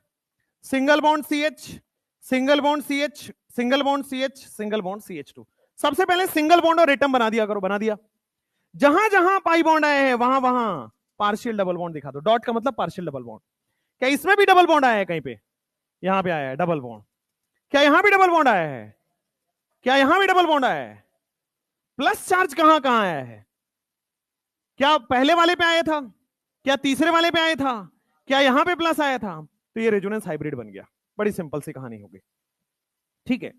single bond CH, single bond CH, single bond CH, single bond CH2। सबसे पहले सिंगल बॉन्ड और एटम बना दिया करो, बना दिया। जहां जहां पाई बॉन्ड आए हैं वहां वहां पार्शियल डबल बॉन्ड दिखा दो। डॉट का मतलब पार्शियल डबल बॉन्ड। क्या इसमें भी डबल बॉन्ड आया है कहीं पे? यहां पे आया है डबल बॉन्ड। क्या यहां भी डबल बॉन्ड आया है? क्या यहां भी डबल बॉन्ड आया है? प्लस चार्ज कहां कहां आया है? क्या पहले वाले पे आया था? क्या तीसरे वाले पे आया था? क्या यहां पे प्लस आया था? तो ये रेजोनेंस हाइब्रिड बन गया। बड़ी सिंपल सी कहानी होगी, ठीक है।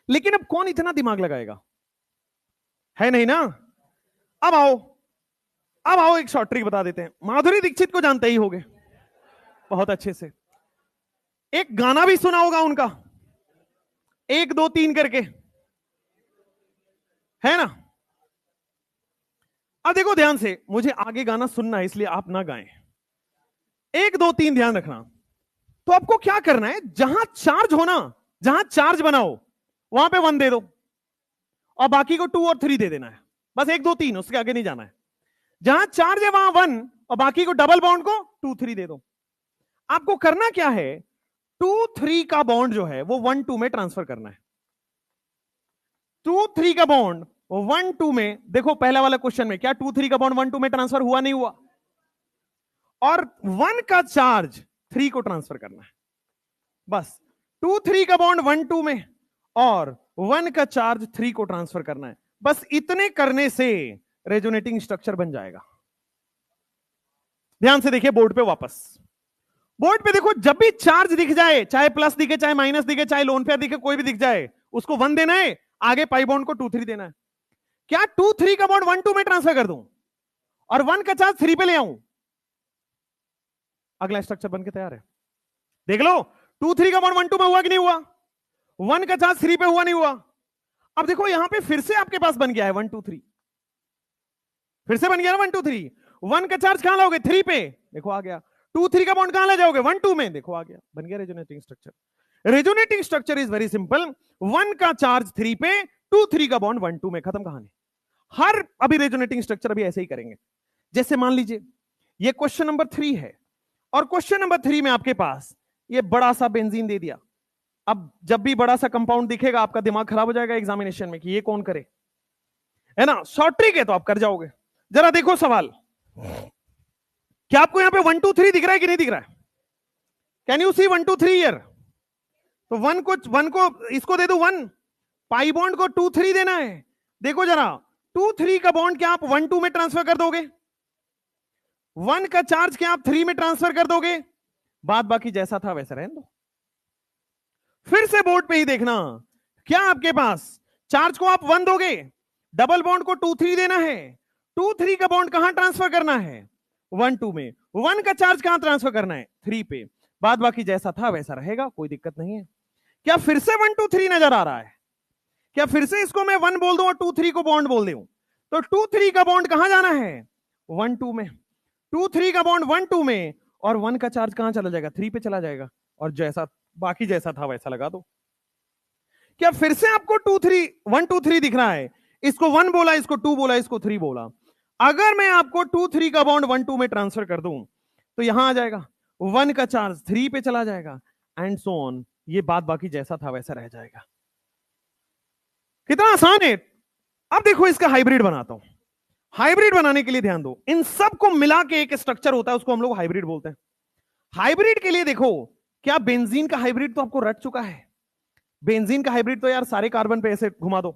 लेकिन अब कौन इतना दिमाग लगाएगा, है नहीं ना। अब आओ एक शॉर्ट ट्रिक बता देते हैं। माधुरी दीक्षित को जानते ही होगे बहुत अच्छे से, एक गाना भी सुना होगा उनका, 1 2 3 करके, है ना। अब देखो ध्यान से, मुझे आगे गाना सुनना है इसलिए आप ना गाएं। 1 2 3 ध्यान रखना। तो आपको क्या करना है, जहां चार्ज हो ना, जहां चार्ज बनाओ वहां पे 1 दे दो और बाकी को 2 और 3 दे देना है। बस 1 2 3, उसके आगे नहीं जाना है। जहां चार्ज है वहां 1 और बाकी को डबल बॉन्ड को 2 3 दे दो। आपको करना क्या है, 2 3 का बॉन्ड जो है वो 1 2 में ट्रांसफर करना है। 2 3 का बॉन्ड 1 2 में, देखो पहला वाला क्वेश्चन में क्या 2 3 का बॉन्ड 1 2 में ट्रांसफर हुआ नहीं हुआ? और 1 का चार्ज 3 को ट्रांसफर करना है। बस 2 3 का बॉन्ड 1 2 में और 1 का चार्ज 3 को ट्रांसफर करना है। बस इतने करने से रेजोनेटिंग स्ट्रक्चर बन जाएगा। ध्यान से देखिए बोर्ड पे वापस। बोर्ड पे देखो, जब भी चार्ज दिख जाए, चाहे प्लस दिखे, चाहे माइनस दिखे, चाहे लोन पेयर दिखे, कोई भी दिख जाए, उसको 1 देना है, आगे पाई बॉन्ड को 2 3 देना है। क्या 2 3 का बॉन्ड 1 2 में ट्रांसफर कर दूं और 1 का चार्ज 3 पे ले आऊं? अगला स्ट्रक्चर बनके तैयार है। देख लो, 2 3 का बॉन्ड 1 2 में हुआ कि नहीं हुआ? 1 का चार्ज 3 पे हुआ नहीं हुआ? अब देखो यहां पे फिर से आपके पास बन गया है 1 2 3, फिर से बन गया ना 1 2 3। 1 का चार्ज कहां लाओगे? 3 पे, देखो आ गया। 2 3 का बॉन्ड कहां ले जाओगे? 1 2 में, देखो आ गया, बन गया resonating structure. Resonating structure is very simple. 1 का चार्ज 3 पे, 2 3 का बॉन्ड 1 2 में, खत्म कहानी। हर अभी रेजोनेटिंग स्ट्रक्चर अभी ऐसे ही करेंगे। जैसे मान लीजिए ये क्वेश्चन नंबर 3 है और क्वेश्चन नंबर 3 में आपके पास ये बड़ा सा बेंजीन दे दिया। अब जब भी बड़ा सा कंपाउंड दिखेगा आपका दिमाग खराब हो जाएगा एग्जामिनेशन में कि ये कौन करे, है ना। शॉर्ट ट्रिक है तो आप कर जाओगे। जरा देखो सवाल, क्या आपको यहां पे 1 2 3 दिख रहा है कि नहीं दिख रहा है? Can you see 1 2 3 year? तो 1 को इसको दे दो 1, पाई बॉन्ड को 2 3 देना है। देखो जरा, 2 3 का बॉन्ड क्या आप 1 2 में ट्रांसफर कर दोगे? 1 का चार्ज क्या आप 3 में ट्रांसफर कर दोगे? बात बाकी जैसा था वैसा रहने दो। फिर से बोर्ड पे ही देखना, क्या आपके पास चार्ज को आप 1 दोगे, डबल बॉन्ड को 2 3 देना है। 2 3 का बॉन्ड कहां ट्रांसफर करना है? 1 2 में। 1 का चार्ज कहां ट्रांसफर करना है? 3 पे। बात बाकी जैसा था वैसा रहेगा, कोई दिक्कत नहीं है। क्या फिर से 1 2 3 नजर आ रहा है? क्या फिर से इसको मैं 1 बोल दूं और 2 3 को बॉन्ड बोल दूं? तो 2 3 का बॉन्ड कहां जाना है? 1 2 में। 2 3 का बॉन्ड 1 2 में और 1 का चार्ज कहां चला जाएगा? 3 पे चला जाएगा। और जैसा बाकी जैसा था वैसा लगा दो। क्या फिर से आपको 2 3 1 2 3 दिख रहा है? इसको 1 बोला, इसको 2 बोला, इसको 3 बोला। अगर मैं आपको 2 3 का बॉन्ड 1 2 में ट्रांसफर कर दूं तो यहां आ जाएगा, 1 का चार्ज 3 पे चला जाएगा एंड सो ऑन। ये बात बाकी जैसा था वैसा रह जाएगा। कितना आसान है। अब देखो इसका हाइब्रिड बनाता हूं। हाइब्रिड बनाने के लिए ध्यान दो, इन सब को मिला के एक स्ट्रक्चर होता है, उसको हम लोग हाइब्रिड बोलते हैं। हाइब्रिड के लिए देखो, क्या बेंजीन का हाइब्रिड तो आपको रट चुका है। बेंजीन का हाइब्रिड तो यार सारे कार्बन पे ऐसे घुमा दो।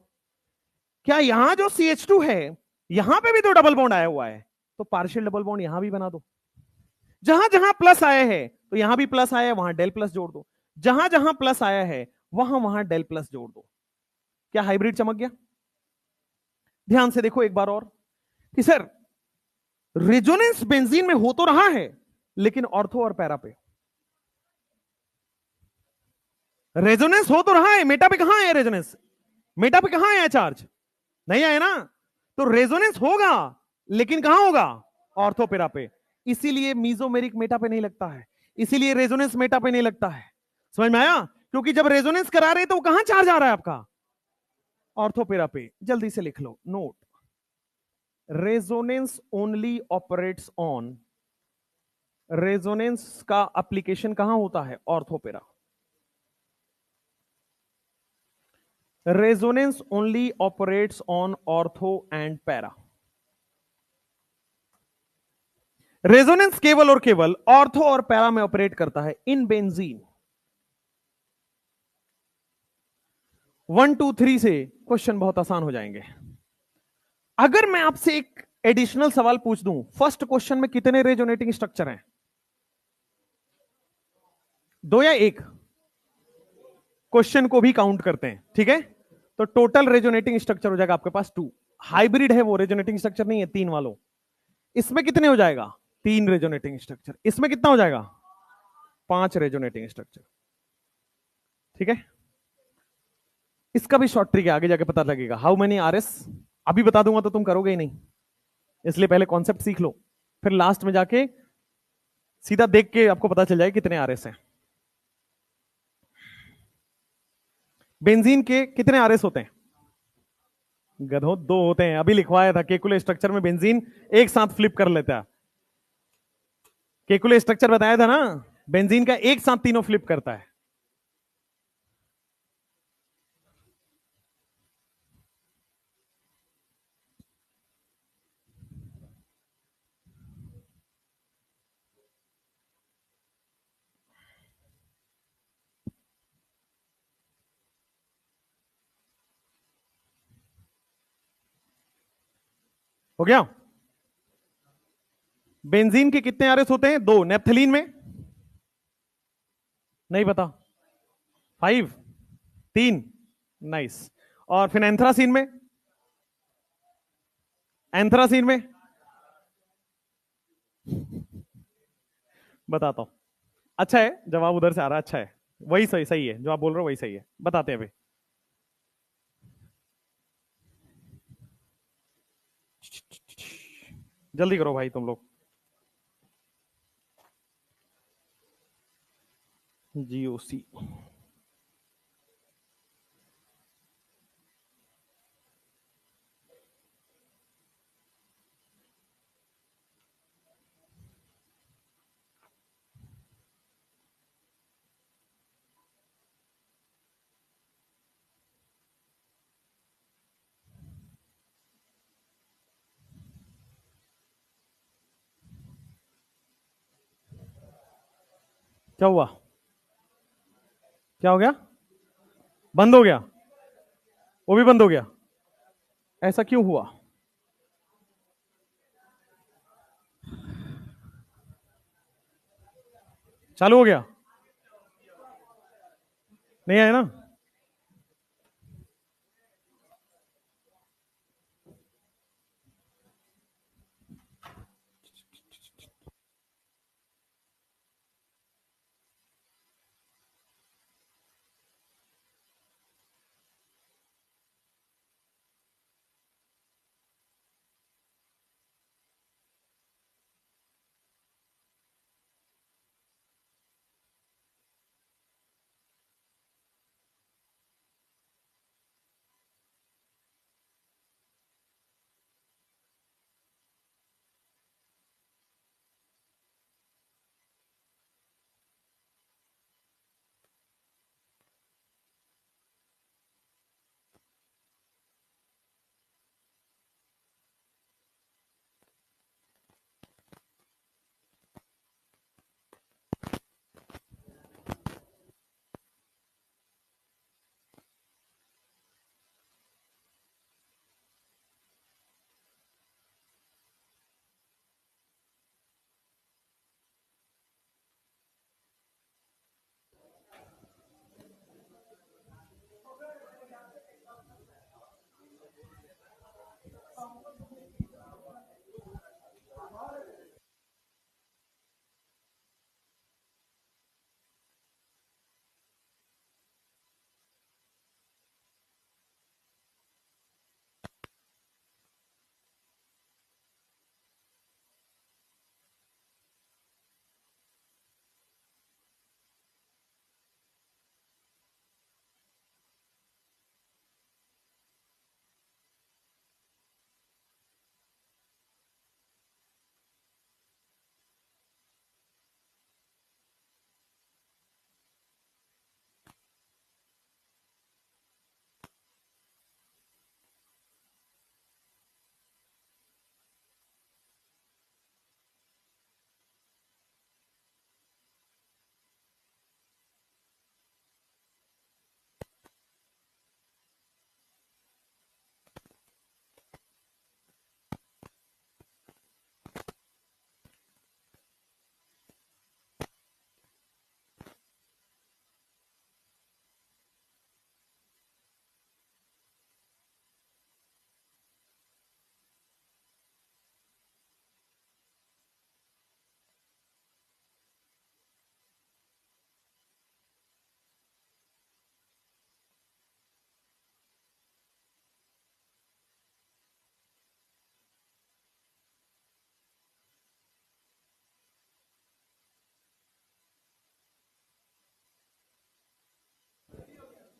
क्या यहां जो CH2 है यहां पे भी तो डबल बॉन्ड आया हुआ है, तो पार्शियल डबल बॉन्ड यहां भी बना दो। जहां जहां प्लस आया है तो यहां भी प्लस आया है, वहां डेल प्लस जोड़ दो। जहां जहां प्लस आया है वहां वहां डेल प्लस जोड़ दो। क्या हाइब्रिड चमक गया? ध्यान से देखो एक बार और कि सर रेजोनेंस बेंजीन में हो तो रहा है लेकिन ऑर्थो और पैरा पे। रेजोनेंस हो तो रहा है, मेटा पे कहां है रेजोनेंस? मेटा पे कहां आया चार्ज? नहीं आया ना। तो रेजोनेंस होगा, लेकिन कहां होगा? ऑर्थोपेरा पे। इसीलिए मीजोमेरिक मेटा पे नहीं लगता है, इसीलिए रेजोनेंस मेटा पे नहीं लगता है। समझ में आया? क्योंकि जब रेजोनेंस करा रहे तो वो कहां चार्ज आ रहा है आपका? ऑर्थोपेरा पे। जल्दी से लिख लो note, resonance only operates on, resonance का एप्लीकेशन कहां होता है? Ortho para. Resonance only operates on ortho and para. Resonance केवल और केवल ऑर्थो और पैरा में ऑपरेट करता है इन बेंजीन। 1 2 3 से क्वेश्चन बहुत आसान हो जाएंगे। अगर मैं आपसे एक एडिशनल सवाल पूछ दूं, फर्स्ट क्वेश्चन में कितने रेजोनेटिंग स्ट्रक्चर हैं? 2 या 1? क्वेश्चन को भी काउंट करते हैं, ठीक है? तो टोटल रेजोनेटिंग स्ट्रक्चर हो जाएगा आपके पास 2। हाइब्रिड है वो, रेजोनेटिंग स्ट्रक्चर नहीं है 3 वालों। इसमें कितने हो जाएगा? 3 रेजोनेटिंग स्ट्रक्चर। इसमें कितना हो जाएगा? 5 रेजोनेटिंग स्ट्रक्चर। ठीक है? इसका भी शॉर्ट ट्रिक है, आगे जाके पता लगेगा। हाउ मेनी आरएस, अभी बता दूंगा तो तुम करोगे ही नहीं, इसलिए पहले कॉन्सेप्ट सीख लो, फिर लास्ट में जाके सीधा देख के आपको पता चल जाए कितने आरएस हैं। बेंजीन के कितने आरएस होते हैं? गधों, 2 होते हैं। अभी लिखवाया था केकुले स्ट्रक्चर में बेंजीन एक साथ फ्लिप कर लेता है। केकुले स्ट्रक्चर बताया था ना, बेंजीन का एक साथ तीनों फ्लिप करता है। हो गया? बेंजीन के कितने आरएस होते हैं? 2। नेप्थलीन में? नहीं पता। 5? 3? नाइस। और फिर एंथ्रासीन में? एंथ्रासीन में बताता हूं। अच्छा है जवाब उधर से आ रहा है, अच्छा है। वही सही सही है, जो आप बोल रहे हो वही सही है। बताते हैं अभी। जल्दी करो भाई तुम लोग। जीओसी। क्या हुआ? क्या हो गया? बंद हो गया? वो भी बंद हो गया? ऐसा क्यों हुआ? चालू हो गया? नहीं आया ना?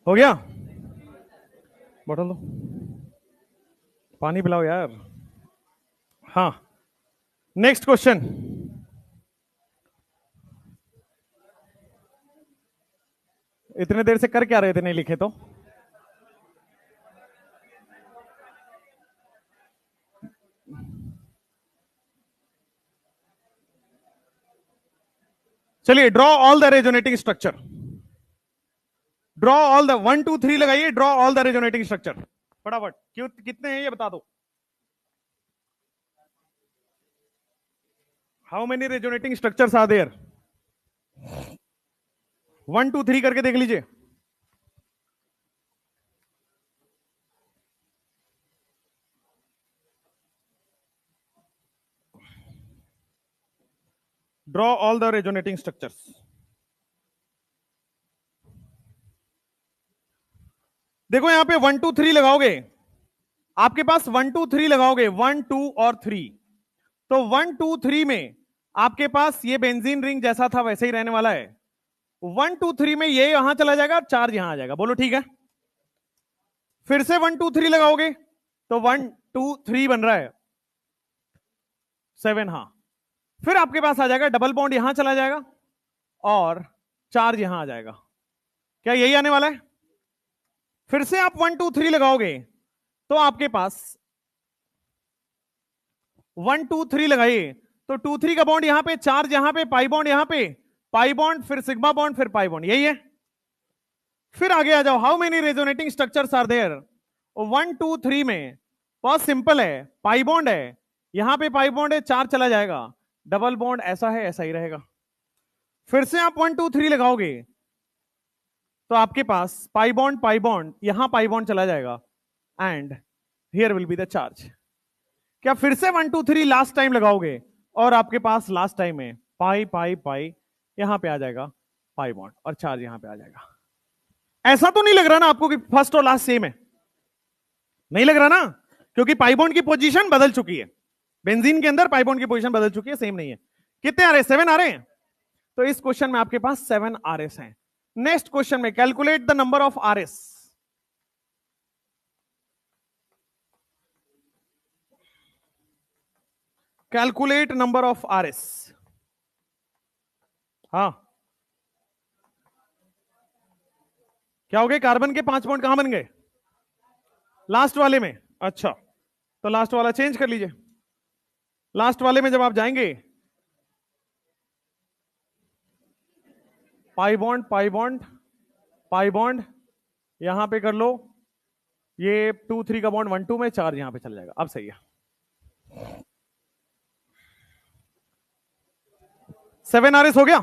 हो गया? बोतल दो, पानी पिलाओ यार। हाँ, नेक्स्ट क्वेश्चन। इतने देर से कर क्या रहे थे, नहीं लिखे तो? चलिए, draw all the resonating structure. Draw all the 1 2 3 लगाइए, draw all the resonating structure फटाफट। क्यों, कितने हैं ये बता दो। How many resonating structures are there? 1 2 3 करके देख लीजिए। Draw all the resonating structures. देखो यहां पे 1 2 3 लगाओगे, आपके पास 1 2 3 लगाओगे, 1 2 और 3। तो 1 2 3 में आपके पास ये बेंजीन रिंग जैसा था वैसे ही रहने वाला है। 1 2 3 में ये यहां चला जाएगा, चार्ज यहां आ जाएगा। बोलो ठीक है? फिर से 1 2 3 लगाओगे तो 1 2 3 बन रहा है, 7। हाँ, फिर आपके पास आ जाएगा डबल बॉन्ड, यहां चला जाएगा और चार्ज यहां आ जाएगा। क्या यही आने वाला है? फिर से आप 1 2 3 लगाओगे तो आपके पास 1 2 3 लगाइए तो 2 3 का बॉन्ड यहां पे, चार्ज यहां पे, पाई बॉन्ड यहां पे, पाई बॉन्ड, फिर सिग्मा बॉन्ड, फिर पाई बॉन्ड, यही है। फिर आगे आ जाओ, how many resonating structures are there? 1 2 3 में बहुत सिंपल है, पाई बॉन्ड है, यहां पे पाई बॉन्ड है, चार्ज चला जाएगा, डबल बॉन्ड ऐसा है ऐसा ही रहेगा। फिर से आप 1 2 3 लगाओगे तो आपके पास पाई बॉन्ड, यहां पाई बॉन्ड चला जाएगा and here will be the charge. क्या फिर से 1 2 3 लास्ट टाइम लगाओगे और आपके पास लास्ट टाइम में पाई पाई पाई यहां पे आ जाएगा पाई बॉन्ड और चार्ज यहां पे आ जाएगा। ऐसा तो नहीं लग रहा ना आपको कि फर्स्ट और लास्ट सेम है? नहीं लग रहा ना, क्योंकि पाई बॉन्ड की पोजीशन बदल चुकी है। बेंजीन के अंदर पाई बॉन्ड की पोजीशन बदल चुकी है, सेम नहीं है। कितने आ रहे हैं? 7 आ रहे हैं। तो इस क्वेश्चन में आपके पास 7 RS हैं। नेक्स्ट क्वेश्चन में calculate the number of RS। Calculate number of RS। हाँ, क्या हो गए? कार्बन के 5 बॉन्ड कहां बन गए? लास्ट वाले में। अच्छा, तो लास्ट वाला चेंज कर लीजिए। लास्ट वाले में जब आप जाएंगे, pi bond pi bond pi bond यहां पे कर लो, ये 2 3 का बॉन्ड 1 2 में, चार्ज यहां पे चल जाएगा। अब सही है। 7 RS हो गया।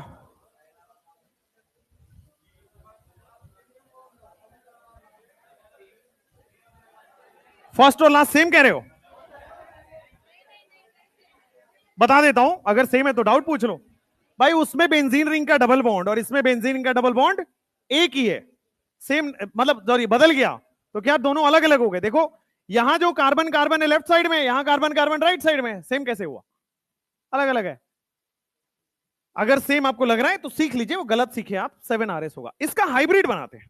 फर्स्ट और लास्ट सेम कह रहे हो? बता देता हूं, अगर सेम है तो डाउट पूछ लो। भाई उसमें बेंजीन रिंग का डबल बॉन्ड और इसमें बेंजीन रिंग का डबल बॉन्ड एक ही है, सेम, मतलब सॉरी बदल गया तो क्या दोनों अलग अलग हो गए? देखो यहां जो कार्बन कार्बन है लेफ्ट साइड में, यहां कार्बन कार्बन राइट साइड में, सेम कैसे हुआ? अलग अलग है। अगर सेम आपको लग रहा है तो सीख लीजिए, वो गलत सीखे आप, 7 RS होगा। इसका हाइब्रिड बनाते हैं।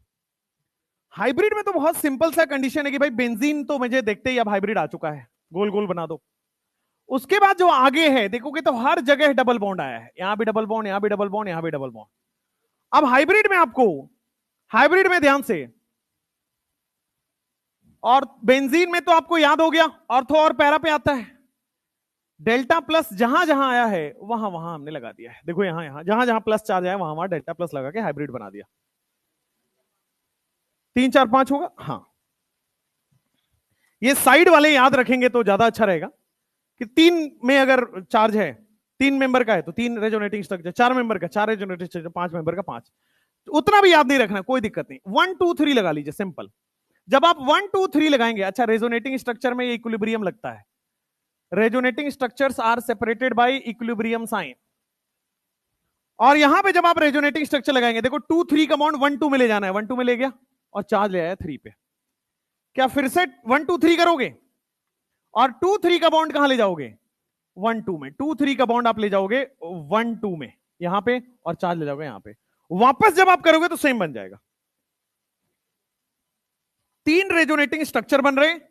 हाइब्रिड में तो बहुत सिंपल सा कंडीशन है कि भाई बेंजीन तो मुझे देखते ही अब हाइब्रिड आ चुका है, गोल गोल बना दो। उसके बाद जो आगे है देखोगे तो हर जगह डबल बॉन्ड आया है, यहां भी डबल बॉन्ड, यहां भी डबल बॉन्ड, यहां भी डबल बॉन्ड। अब हाइब्रिड में आपको, हाइब्रिड में ध्यान से, और बेंजीन में तो आपको याद हो गया, ऑर्थो और पैरा पे आता है। डेल्टा प्लस जहां जहां आया है वहां वहां हमने लगा दिया है। देखो यहां यहां जहां जहां प्लस चार्ज आया वहां वहां डेल्टा प्लस लगा के हाइब्रिड बना दिया। 3 4 5 होगा। हाँ, ये साइड वाले याद रखेंगे तो ज्यादा अच्छा रहेगा कि 3 में अगर चार्ज है, 3 मेंबर का है तो 3 रेजोनेटिंग स्ट्रक्चर, 4 मेंबर का 4 रेजोनेटिंग स्ट्रक्चर, 5 मेंबर का 5। उतना भी याद नहीं रखना, कोई दिक्कत नहीं। 1 2 3 लगा लीजिए, सिंपल। जब आप 1 2 3 लगाएंगे, अच्छा रेजोनेटिंग स्ट्रक्चर में इक्विलिब्रियम लगता है। Resonating structures are separated by equilibrium sign. और यहां पे जब आप रेजोनेटिंग स्ट्रक्चर लगाएंगे, देखो 2 3 का बॉन्ड 1 2 में ले जाना है, 1 2 में ले गया और चार्ज ले आया 3 पे। क्या फिर से 1 2 3 करोगे और 2 3 का बॉन्ड कहां ले जाओगे? 1 2 में। 2 3 का बॉन्ड आप ले जाओगे 1 2 में यहां पे और चार्ज ले जाओगे यहां पे। वापस जब आप करोगे तो सेम बन जाएगा। रेजोनेटिंग स्ट्रक्चर बन रहे हैं।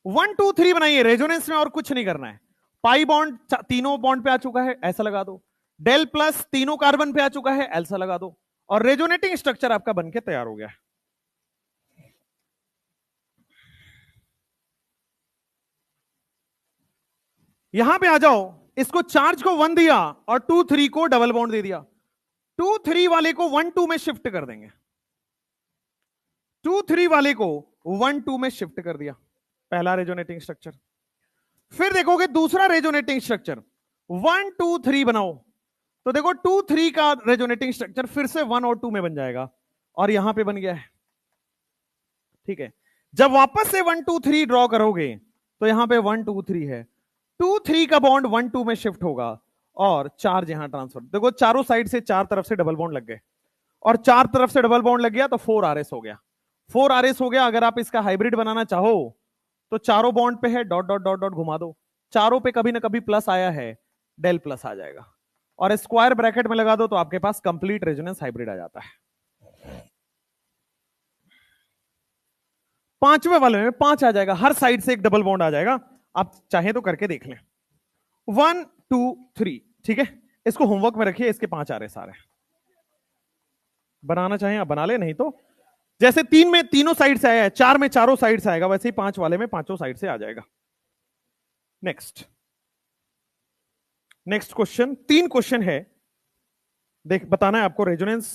1 2 3 बनाइए रेजोनेंस में, और कुछ नहीं करना है। पाई बॉन्ड तीनों बॉन्ड पे आ चुका है, ऐसा लगा दो। डेल प्लस तीनों कार्बन पे आ चुका है, ऐसा लगा दो, और रेजोनेटिंग स्ट्रक्चर आपका बनके तैयार हो गया है। यहां पे आ जाओ, इसको चार्ज को 1 दिया और 2 3 को डबल बॉन्ड दे दिया। 2 3 वाले को 1 2 में शिफ्ट कर देंगे। 2 3 वाले को 1 2 में शिफ्ट कर दिया, पहला रेजोनेटिंग स्ट्रक्चर। फिर देखोगे दूसरा रेजोनेटिंग स्ट्रक्चर, 1 2 3 बनाओ, तो देखो 2 3 का रेजोनेटिंग स्ट्रक्चर फिर से 1 और 2 में बन जाएगा, और यहां पे बन गया है। ठीक है, जब वापस से 1 2 3 ड्रॉ करोगे तो यहां पे 1 2 3 है, 2 3 का बॉन्ड 1 2 में शिफ्ट होगा, और चार्ज यहां ट्रांसफर। देखो चारों साइड से चार तरफ से डबल बॉन्ड लग गए, और चार तरफ से डबल बॉन्ड लग गया तो 4 RS हो गया। 4 RS हो गया। अगर आप इसका हाइब्रिड बनाना चाहो तो चारों बॉन्ड पे है, डॉट डॉट डॉट डॉट घुमा दो, चारों पे कभी ना कभी प्लस आया है, डेल प्लस आ जाएगा, और स्क्वायर ब्रैकेट में लगा दो तो आपके पास कंप्लीट रेजोनेंस हाइब्रिड आ जाता है। पांचवें वाले में 5 आ जाएगा, हर साइड से एक डबल बॉन्ड आ जाएगा। आप चाहे तो करके देख लें। 1 2 3, ठीक है, इसको होमवर्क में रखिए, इसके 5 आ रहे सारे। बनाना चाहें आप बना ले, नहीं तो जैसे 3 में तीनों साइड से आया है, 4 में चारों साइड से आएगा, वैसे ही 5 वाले में पांचों साइड से आ जाएगा। नेक्स्ट क्वेश्चन, 3 क्वेश्चन है, देख बताना है आपको रेजोनेंस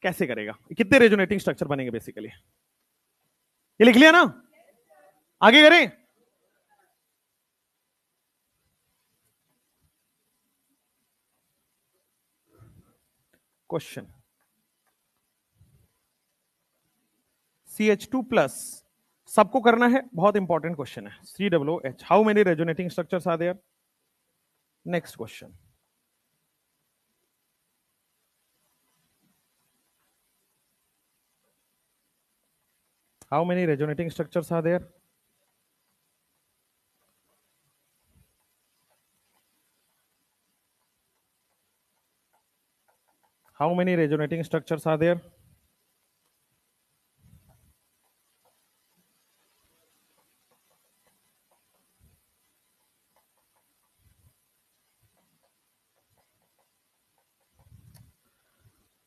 कैसे करेगा, कितने रेजोनेटिंग स्ट्रक्चर बनेंगे बेसिकली। ये लिख लिया ना, आगे करें। क्वेश्चन CH2 प्लस सबको करना है, बहुत इंपॉर्टेंट क्वेश्चन है। COOH, how many resonating structures are there? Next question, how many resonating structures are there? How many resonating structures are there?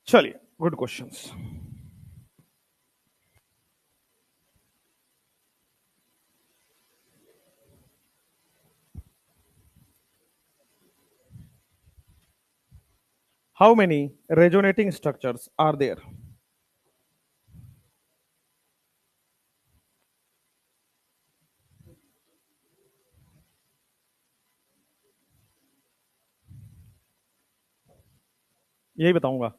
चलिए, good questions. How many resonating structures are there? यही बताऊंगा।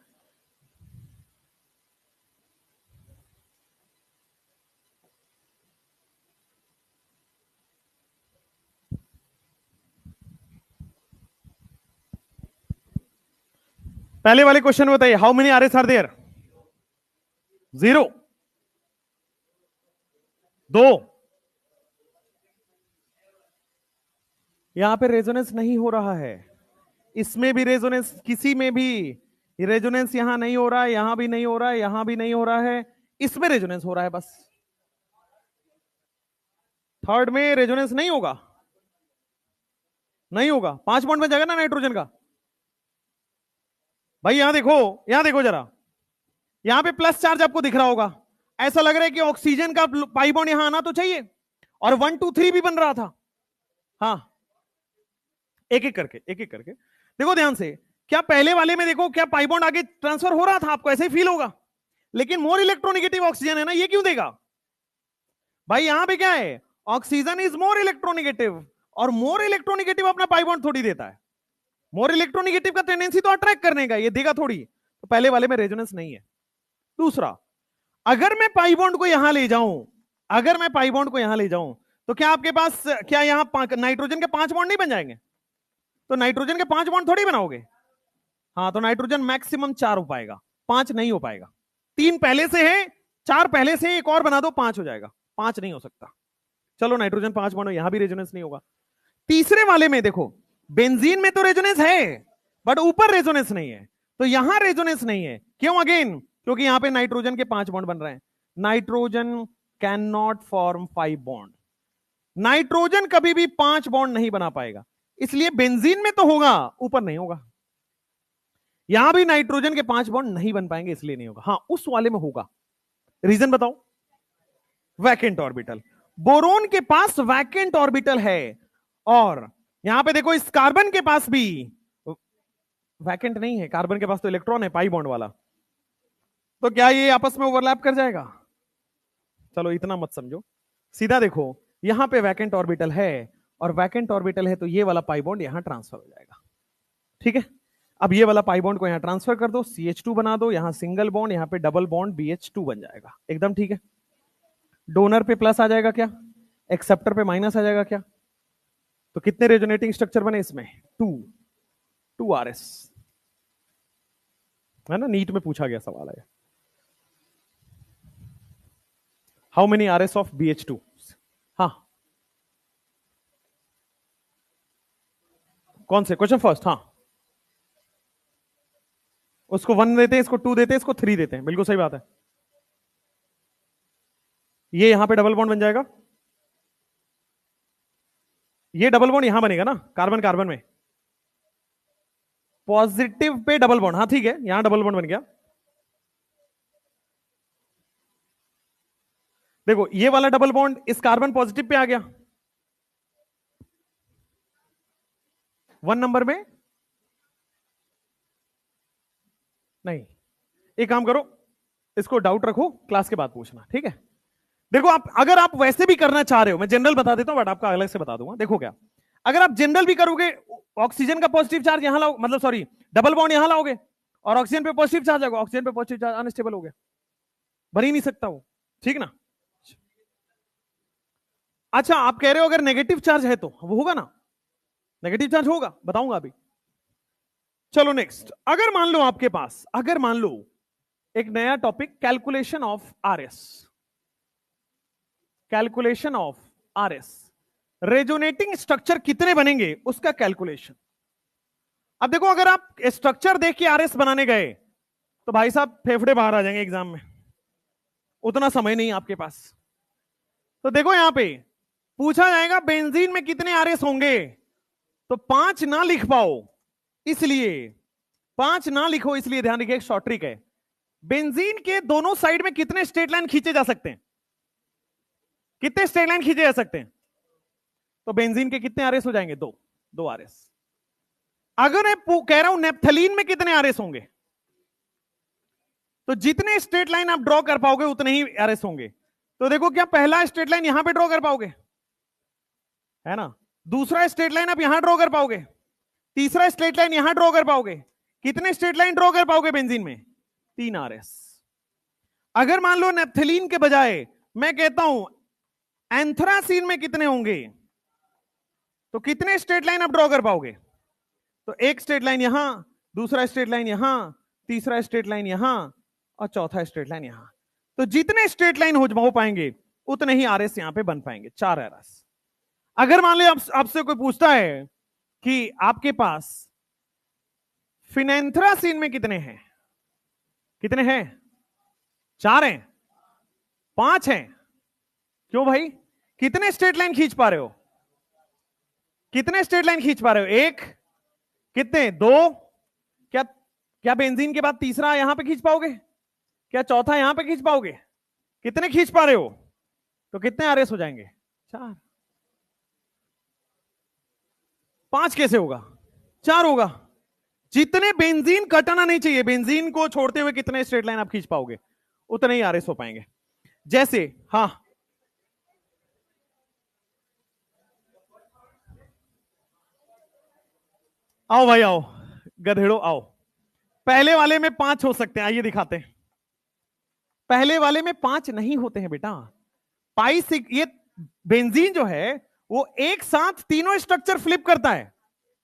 पहले वाले question बताइए, how many RS are there? 0, 2। यहां पे resonance नहीं हो रहा है, इसमें भी रेजोनेंस, किसी में भी रेजोनेंस यहां नहीं हो रहा है, यहां भी नहीं हो रहा है, यहां भी नहीं हो रहा है, इसमें रेजोनेंस हो रहा है बस। थर्ड में रेजोनेंस नहीं होगा, नहीं होगा। 5 बॉन्ड बन जाएगा ना नाइट्रोजन का। भाई यहां देखो, यहां देखो जरा, यहां पे प्लस चार्ज आपको दिख रहा होगा, ऐसा लग रहा है कि ऑक्सीजन का पाई बॉन्ड यहां आना तो चाहिए, और 1 2 3 भी बन रहा था। हाँ, एक एक करके देखो ध्यान से। क्या पहले वाले में देखो, क्या पाई बॉन्ड आगे ट्रांसफर हो रहा था? आपको ऐसे ही फील होगा, लेकिन मोर इलेक्ट्रोनेगेटिव ऑक्सीजन है ना, ये क्यों देगा भाई? यहां पे क्या है, ऑक्सीजन इज मोर इलेक्ट्रोनेगेटिव, और मोर इलेक्ट्रोनेगेटिव अपना पाई बॉन्ड थोड़ी देता है। मोर इलेक्ट्रोनेगेटिव का टेंडेंसी तो अट्रैक्ट करने का, ये देगा थोड़ी। तो पहले वाले में रेजोनेंस नहीं है। दूसरा, अगर मैं पाई बॉन्ड को यहां ले जाऊं, अगर मैं पाई बॉन्ड को यहां ले जाऊं, तो क्या आपके पास, क्या यहां नाइट्रोजन के 5 बॉन्ड नहीं बन जाएंगे? तो नाइट्रोजन के 5 बॉन्ड थोड़ी बनाओगे। हाँ, तो नाइट्रोजन मैक्सिमम 4 हो पाएगा, 5 नहीं हो पाएगा। 3 पहले से है, 4 पहले से, एक और बना दो, 5 हो जाएगा। 5 नहीं हो सकता। चलो नाइट्रोजन 5 बॉन्ड, यहां भी रेजोनेंस नहीं होगा। तीसरे वाले में देखो, बेंजीन में तो रेजोनेंस है, बट ऊपर रेजोनेंस नहीं है, तो यहां रेजोनेंस नहीं है। क्यों? अगेन क्योंकि यहां पे नाइट्रोजन के 5 बॉन्ड बन रहे हैं। Nitrogen can not form 5 bond. Nitrogen कभी भी 5 बॉन्ड नहीं बना पाएगा, इसलिए बेंजीन में तो होगा, ऊपर नहीं होगा। यहां भी नाइट्रोजन के 5 बॉन्ड नहीं बन पाएंगे, इसलिए नहीं होगा। हाँ, उस वाले में होगा। रीजन बताओ। Vacant orbital. बोरोन के पास वैकेंट ऑर्बिटल है, और यहां पे देखो इस कार्बन के पास भी वैकेंट नहीं है, कार्बन के पास तो इलेक्ट्रॉन है पाई बॉन्ड वाला। तो क्या ये आपस में ओवरलैप कर जाएगा? चलो इतना मत समझो, सीधा देखो, यहां पे वैकेंट ऑर्बिटल है, और वैकेंट ऑर्बिटल है तो ये वाला पाई बॉन्ड यहां ट्रांसफर हो जाएगा। ठीक है, अब ये वाला पाई बॉन्ड को यहां ट्रांसफर कर दो, CH2 बना दो, यहां सिंगल बॉन्ड, यहां पे डबल बॉन्ड BH2 बन जाएगा। एकदम ठीक है। डोनर पे प्लस आ जाएगा क्या, एक्सेप्टर पे माइनस आ जाएगा क्या? तो कितने रेजोनेटिंग स्ट्रक्चर बने इसमें? 2 RS है ना, नीट में पूछा गया सवाल है। How many RS of BH2? हाँ, कौन से क्वेश्चन फर्स्ट? हाँ, उसको 1 देते हैं, इसको 2 देते हैं, इसको 3 देते हैं, बिल्कुल सही बात है। ये यहां पे डबल बॉन्ड बन जाएगा, ये डबल बॉन्ड यहां बनेगा ना, कार्बन कार्बन में, पॉजिटिव पे डबल बॉन्ड। हाँ ठीक है, यहां डबल बॉन्ड बन गया। देखो ये वाला डबल बॉन्ड इस कार्बन पॉजिटिव पे आ गया, 1 नंबर में नहीं। एक काम करो, इसको डाउट रखो, क्लास के बाद पूछना, ठीक है? देखो आप अगर आप वैसे भी करना चाह रहे हो, मैं जनरल बता देता हूं, बट आपका अलग से बता दूंगा। देखो क्या, अगर आप जनरल भी करोगे, ऑक्सीजन का पॉजिटिव चार्ज यहां लाओ, मतलब सॉरी डबल बॉन्ड यहां लाओगे, और ऑक्सीजन पे पॉजिटिव चार्ज आएगा, ऑक्सीजन पे पॉजिटिव चार्ज अनस्टेबल हो गया, बन ही नहीं सकता वो, ठीक ना? अच्छा, आप कह रहे हो अगर नेगेटिव चार्ज है तो वो होगा ना, नेगेटिव चार्ज होगा, बताऊंगा अभी। चलो नेक्स्ट, अगर मान लो आपके पास, अगर मान लो एक नया topic, calculation of RS, calculation of RS, resonating structure कितने बनेंगे उसका कैलकुलेशन। अब देखो, अगर आप स्ट्रक्चर देख के RS बनाने गए तो भाई साहब फेफड़े बाहर आ जाएंगे एग्जाम में, उतना समय नहीं आपके पास। तो देखो यहां पे पूछा जाएगा बेंजीन में कितने RS होंगे, तो 5 ना लिख पाओ, इसलिए 5 ना लिखो, इसलिए ध्यान रखिए, एक शॉर्ट ट्रिक है। बेंजीन के दोनों साइड में कितने स्ट्रेट लाइन खींचे जा सकते हैं? कितने स्ट्रेट लाइन खींचे जा सकते हैं? तो बेंजीन के कितने RS हो जाएंगे? 2 RS। अगर मैं कह रहा हूं नेप्थलीन में कितने RS होंगे, तो जितने स्ट्रेट लाइन आप ड्रॉ कर पाओगे उतने ही RS होंगे। तो देखो, क्या पहला स्ट्रेट लाइन यहां पे ड्रॉ कर पाओगे, है ना? दूसरा स्ट्रेट लाइन आप यहां ड्रॉ कर पाओगे, तीसरा स्ट्रेट लाइन यहां ड्रॉ कर पाओगे। कितने स्ट्रेट लाइन ड्रॉ कर पाओगे बेंजीन में? 3 RS। अगर मान लो नेप्थलीन के बजाय मैं कहता हूं एंथ्रासीन में कितने होंगे, तो कितने स्ट्रेट लाइन आप ड्रॉ कर पाओगे? तो एक स्ट्रेट लाइन यहां, दूसरा स्ट्रेट लाइन यहां, तीसरा स्ट्रेट लाइन यहां, और चौथा स्ट्रेट लाइन यहां। तो जितने स्ट्रेट लाइन हो पाएंगे उतने ही RS यहां पे बन पाएंगे, 4 RS। अगर मान लो आपसे कोई पूछता है कि आपके पास फिनेंथ्रासीन में कितने हैं, कितने हैं? 4 हैं, 5 हैं? क्यों भाई, कितने स्ट्रेट लाइन खींच पा रहे हो? कितने स्ट्रेट लाइन खींच पा रहे हो? 1, कितने? 2? क्या क्या बेंजीन के बाद तीसरा यहां पे खींच पाओगे? क्या चौथा यहां पे खींच पाओगे? कितने खींच पा रहे हो? तो कितने RS हो जाएंगे? 4। 5 कैसे होगा? 4 होगा। जितने बेंजीन कटना नहीं चाहिए, बेंजीन को छोड़ते हुए कितने स्ट्रेट लाइन आप खींच पाओगे, उतने ही RS हो पाएंगे। जैसे, हाँ आओ भाई आओ, गधेड़ो आओ। पहले वाले में 5 हो सकते हैं, आइए दिखाते हैं। पहले वाले में 5 नहीं होते हैं बेटा। ये बेंजीन जो है वो एक साथ तीनों स्ट्रक्चर फ्लिप करता है,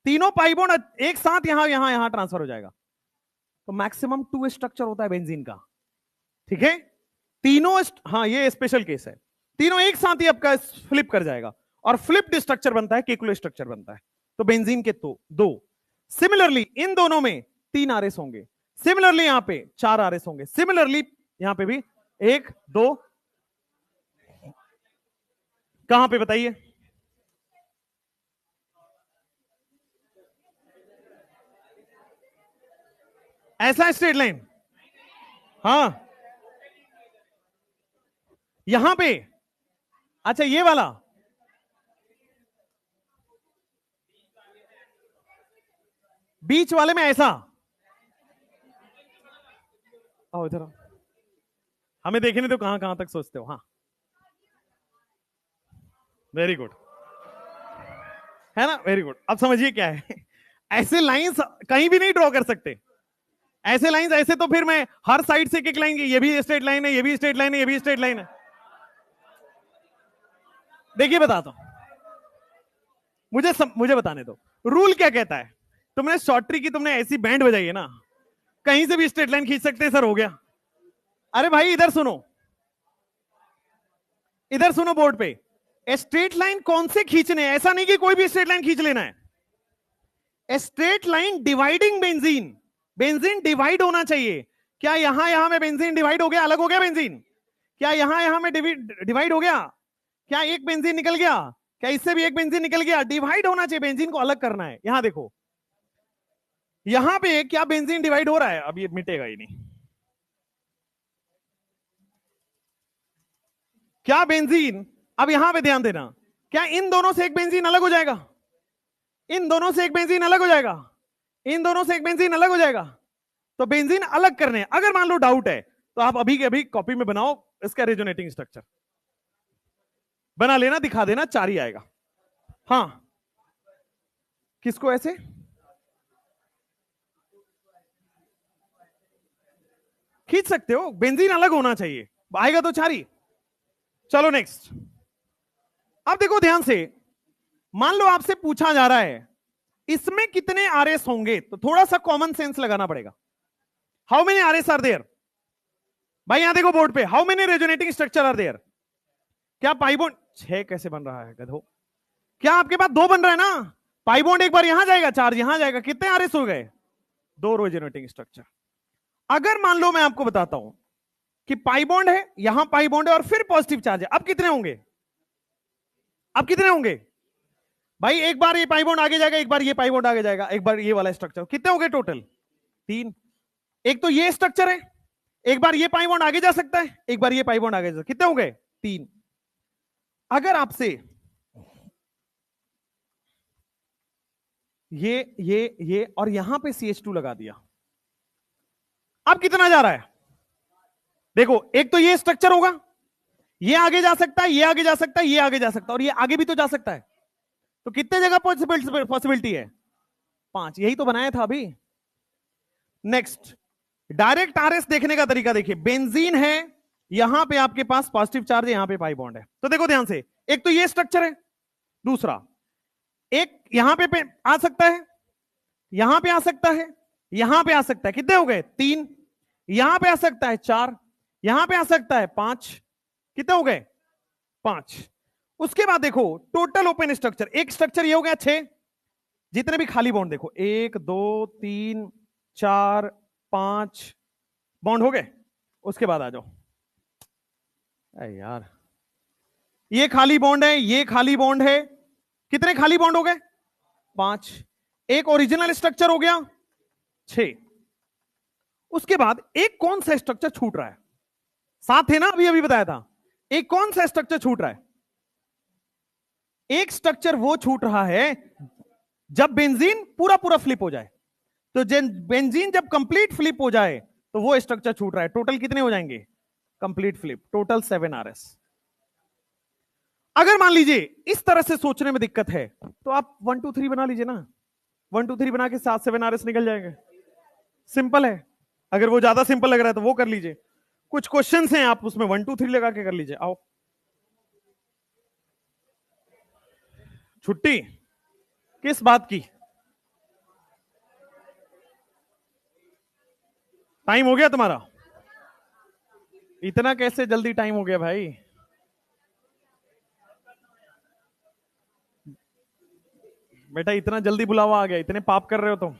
तीनों पाई बॉन्ड एक साथ यहां यहां यहां ट्रांसफर हो जाएगा। तो मैक्सिमम 2 स्ट्रक्चर होता है बेंजीन का, ठीक है? तीनों हाँ, ये स्पेशल केस है, तीनों एक साथ ही आपका फ्लिप कर जाएगा, और फ्लिप्ड स्ट्रक्चर बनता है, केकुलो स्ट्रक्चर बनता है। तो बेंजीन के तो 2। सिमिलरली इन दोनों में 3 RS होंगे, सिमिलरली यहां पे 4 RS होंगे, सिमिलरली यहां पे भी 1, 2, कहां पे बताइए? ऐसा स्ट्रेट लाइन? हाँ, यहां पे। अच्छा, ये वाला। बीच वाले में ऐसा। आओ इधर आओ। हमें देखने तो कहां कहां तक सोचते हो। हाँ, वेरी गुड, है ना, वेरी गुड। अब समझिए क्या है। ऐसे लाइंस कहीं भी नहीं ड्रॉ कर सकते। ऐसे लाइंस ऐसे तो फिर मैं हर साइड से एक लाइन, ये भी स्ट्रेट लाइन है, ये भी स्ट्रेट लाइन है, ये भी स्ट्रेट लाइन है। देखिए बताता हूं, मुझे बताने दो। रूल क्या कहता है? तुमने शॉर्ट ट्री की, तुमने ऐसी बैंड बजाई है ना, कहीं से भी स्ट्रेट लाइन खींच सकते हैं सर, हो गया। अरे भाई इधर सुनो, इधर सुनो बोर्ड पे। स्ट्रेट लाइन कौन से खींचने? ऐसा नहीं कि कोई भी स्ट्रेट लाइन खींच लेना है। Straight line dividing benzene. Benzene divide होना चाहिए। क्या यहां में बेंजीन डिवाइड हो गया, अलग हो गया बेंजीन? क्या यहां में डिवाइड हो गया? क्या एक बेंजीन निकल गया? क्या इससे भी एक बेंजीन निकल गया? डिवाइड होना चाहिए, बेंजीन को अलग करना है। यहां देखो, यहां पे क्या बेंजीन डिवाइड हो रहा है? अब ये मिटेगा ही नहीं। क्या बेंजीन, अब यहां पे ध्यान देना, क्या इन दोनों से एक बेंजीन अलग हो जाएगा? इन दोनों से एक बेंजीन अलग हो जाएगा? इन दोनों से एक बेंजीन अलग हो जाएगा? तो बेंजीन अलग करने, अगर मान लो डाउट है तो आप अभी के अभी कॉपी में बनाओ इसका रेजोनेटिंग स्ट्रक्चर, बना लेना, दिखा देना, 4 ही आएगा। हाँ, किसको ऐसे खींच सकते हो? बेंजीन अलग होना चाहिए, आएगा तो 4 ही। चलो नेक्स्ट। अब देखो ध्यान से, मान लो आपसे पूछा जा रहा है इसमें कितने आरएस होंगे, तो थोड़ा सा कॉमन सेंस लगाना पड़ेगा। How many RS are there? भाई यहां देखो बोर्ड पे, how many resonating structure are there? क्या पाई बॉन्ड 6 कैसे बन रहा है गधो? क्या आपके पास 2 बन रहा है ना? पाई बॉन्ड एक बार यहां जाएगा, चार्ज यहां जाएगा, कितने आरएस हो गए? 2 रेजोनेटिंग स्ट्रक्चर। अगर मान लो मैं आपको बताता हूं कि पाई बॉन्ड है, यहां पाई बॉन्ड है और फिर पॉजिटिव चार्ज है, अब कितने होंगे? अब कितने होंगे? भाई एक बार ये पाई बॉन्ड आगे जाएगा, एक बार ये पाई बॉन्ड आगे जाएगा, एक बार ये वाला स्ट्रक्चर, कितने हो गए टोटल? 3। एक तो ये स्ट्रक्चर है, एक बार ये पाई बॉन्ड आगे जा सकता है, एक बार ये पाई बॉन्ड आगे जा सकता है, कितने हो गए? 3। अगर आपसे ये और यहां पे CH2 लगा दिया, अब कितना जा रहा है? देखो, एक तो ये स्ट्रक्चर होगा, ये आगे जा सकता है, ये आगे जा सकता है, ये आगे जा सकता है, और ये आगे भी तो जा सकता है। तो कितने जगह पॉसिबिलिटी है? 5। यही तो बनाया था अभी। नेक्स्ट, डायरेक्ट आरएस देखने का तरीका देखिए। बेंजीन है, यहां पे आपके पास पॉजिटिव चार्ज है, यहां पे पाई बॉन्ड है, तो देखो ध्यान से, एक तो ये स्ट्रक्चर है, दूसरा एक यहां पे आ सकता है, यहां पे आ सकता है, यहां पे आ सकता है, कितने हो गए? 3। यहां पे आ सकता है 4, यहां पे आ सकता है 5, कितने हो गए? 5। उसके बाद देखो टोटल ओपन स्ट्रक्चर, एक स्ट्रक्चर ये हो गया 6, जितने भी खाली बॉन्ड देखो 1 2 3 4 5 बॉन्ड हो गए। उसके बाद आ जाओ, अरे यार, ये खाली बॉन्ड है, ये खाली बॉन्ड है, कितने खाली बॉन्ड हो गए? 5। एक ओरिजिनल स्ट्रक्चर हो गया 6। उसके बाद एक कौन सा स्ट्रक्चर छूट रहा है? 7 है ना, अभी अभी बताया था। एक कौन सा स्ट्रक्चर छूट रहा है? एक स्ट्रक्चर वो छूट रहा है जब बेंजीन पूरा पूरा फ्लिप हो जाए। तो बेंजीन जब कंप्लीट फ्लिप हो जाए तो वो स्ट्रक्चर छूट रहा है। टोटल कितने हो जाएंगे? Complete flip, total 7 RS. अगर मान लीजिए इस तरह से सोचने में दिक्कत है तो आप 1 2 3 बना लीजिए ना, 1 2 3 बना के 7 आरएस निकल जाएंगे। सिंपल है। अगर वो ज्यादा सिंपल लग रहा है तो वो कर लीजिए। कुछ क्वेश्चंस हैं, आप उसमें 1 2 3 लगा के कर लीजिए। आओ, छुट्टी किस बात की? टाइम हो गया तुम्हारा? इतना कैसे जल्दी टाइम हो गया भाई? बेटा इतना जल्दी बुलावा आ गया, इतने पाप कर रहे हो तुम।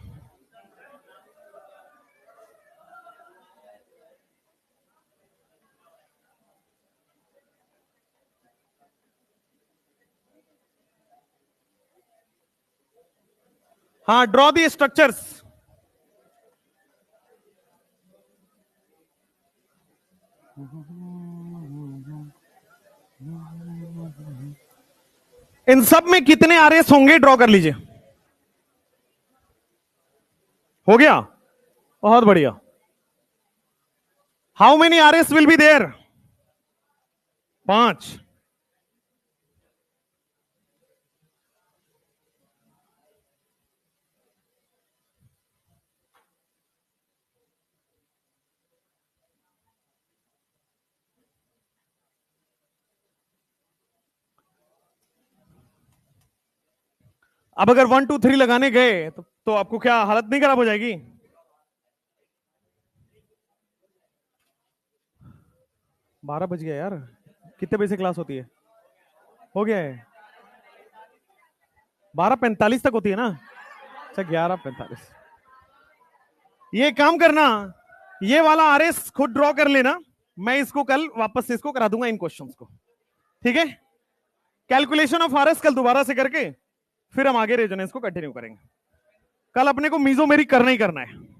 हाँ, ड्रॉ दी स्ट्रक्चर्स। इन सब में कितने आरएस होंगे ड्रॉ कर लीजिए। हो गया, बहुत बढ़िया। How many RS will be there? 5। अब अगर 1 2 3 लगाने गए तो आपको क्या हालत नहीं खराब हो जाएगी? बारह बज गया यार, कितने बजे से क्लास होती है? हो गया है 12:45 तक होती है ना? अच्छा 11:45। ये काम करना, ये वाला आरएस खुद ड्रॉ कर लेना, मैं इसको कल वापस से इसको करा दूंगा इन क्वेश्चंस को, ठीक है? कैलकुलेशन ऑफ आरएस कल दोबारा से करके फिर हम आगे रेजोनेंस को कंटिन्यू करेंगे। कल अपने को मीजोमेरी करना ही करना है।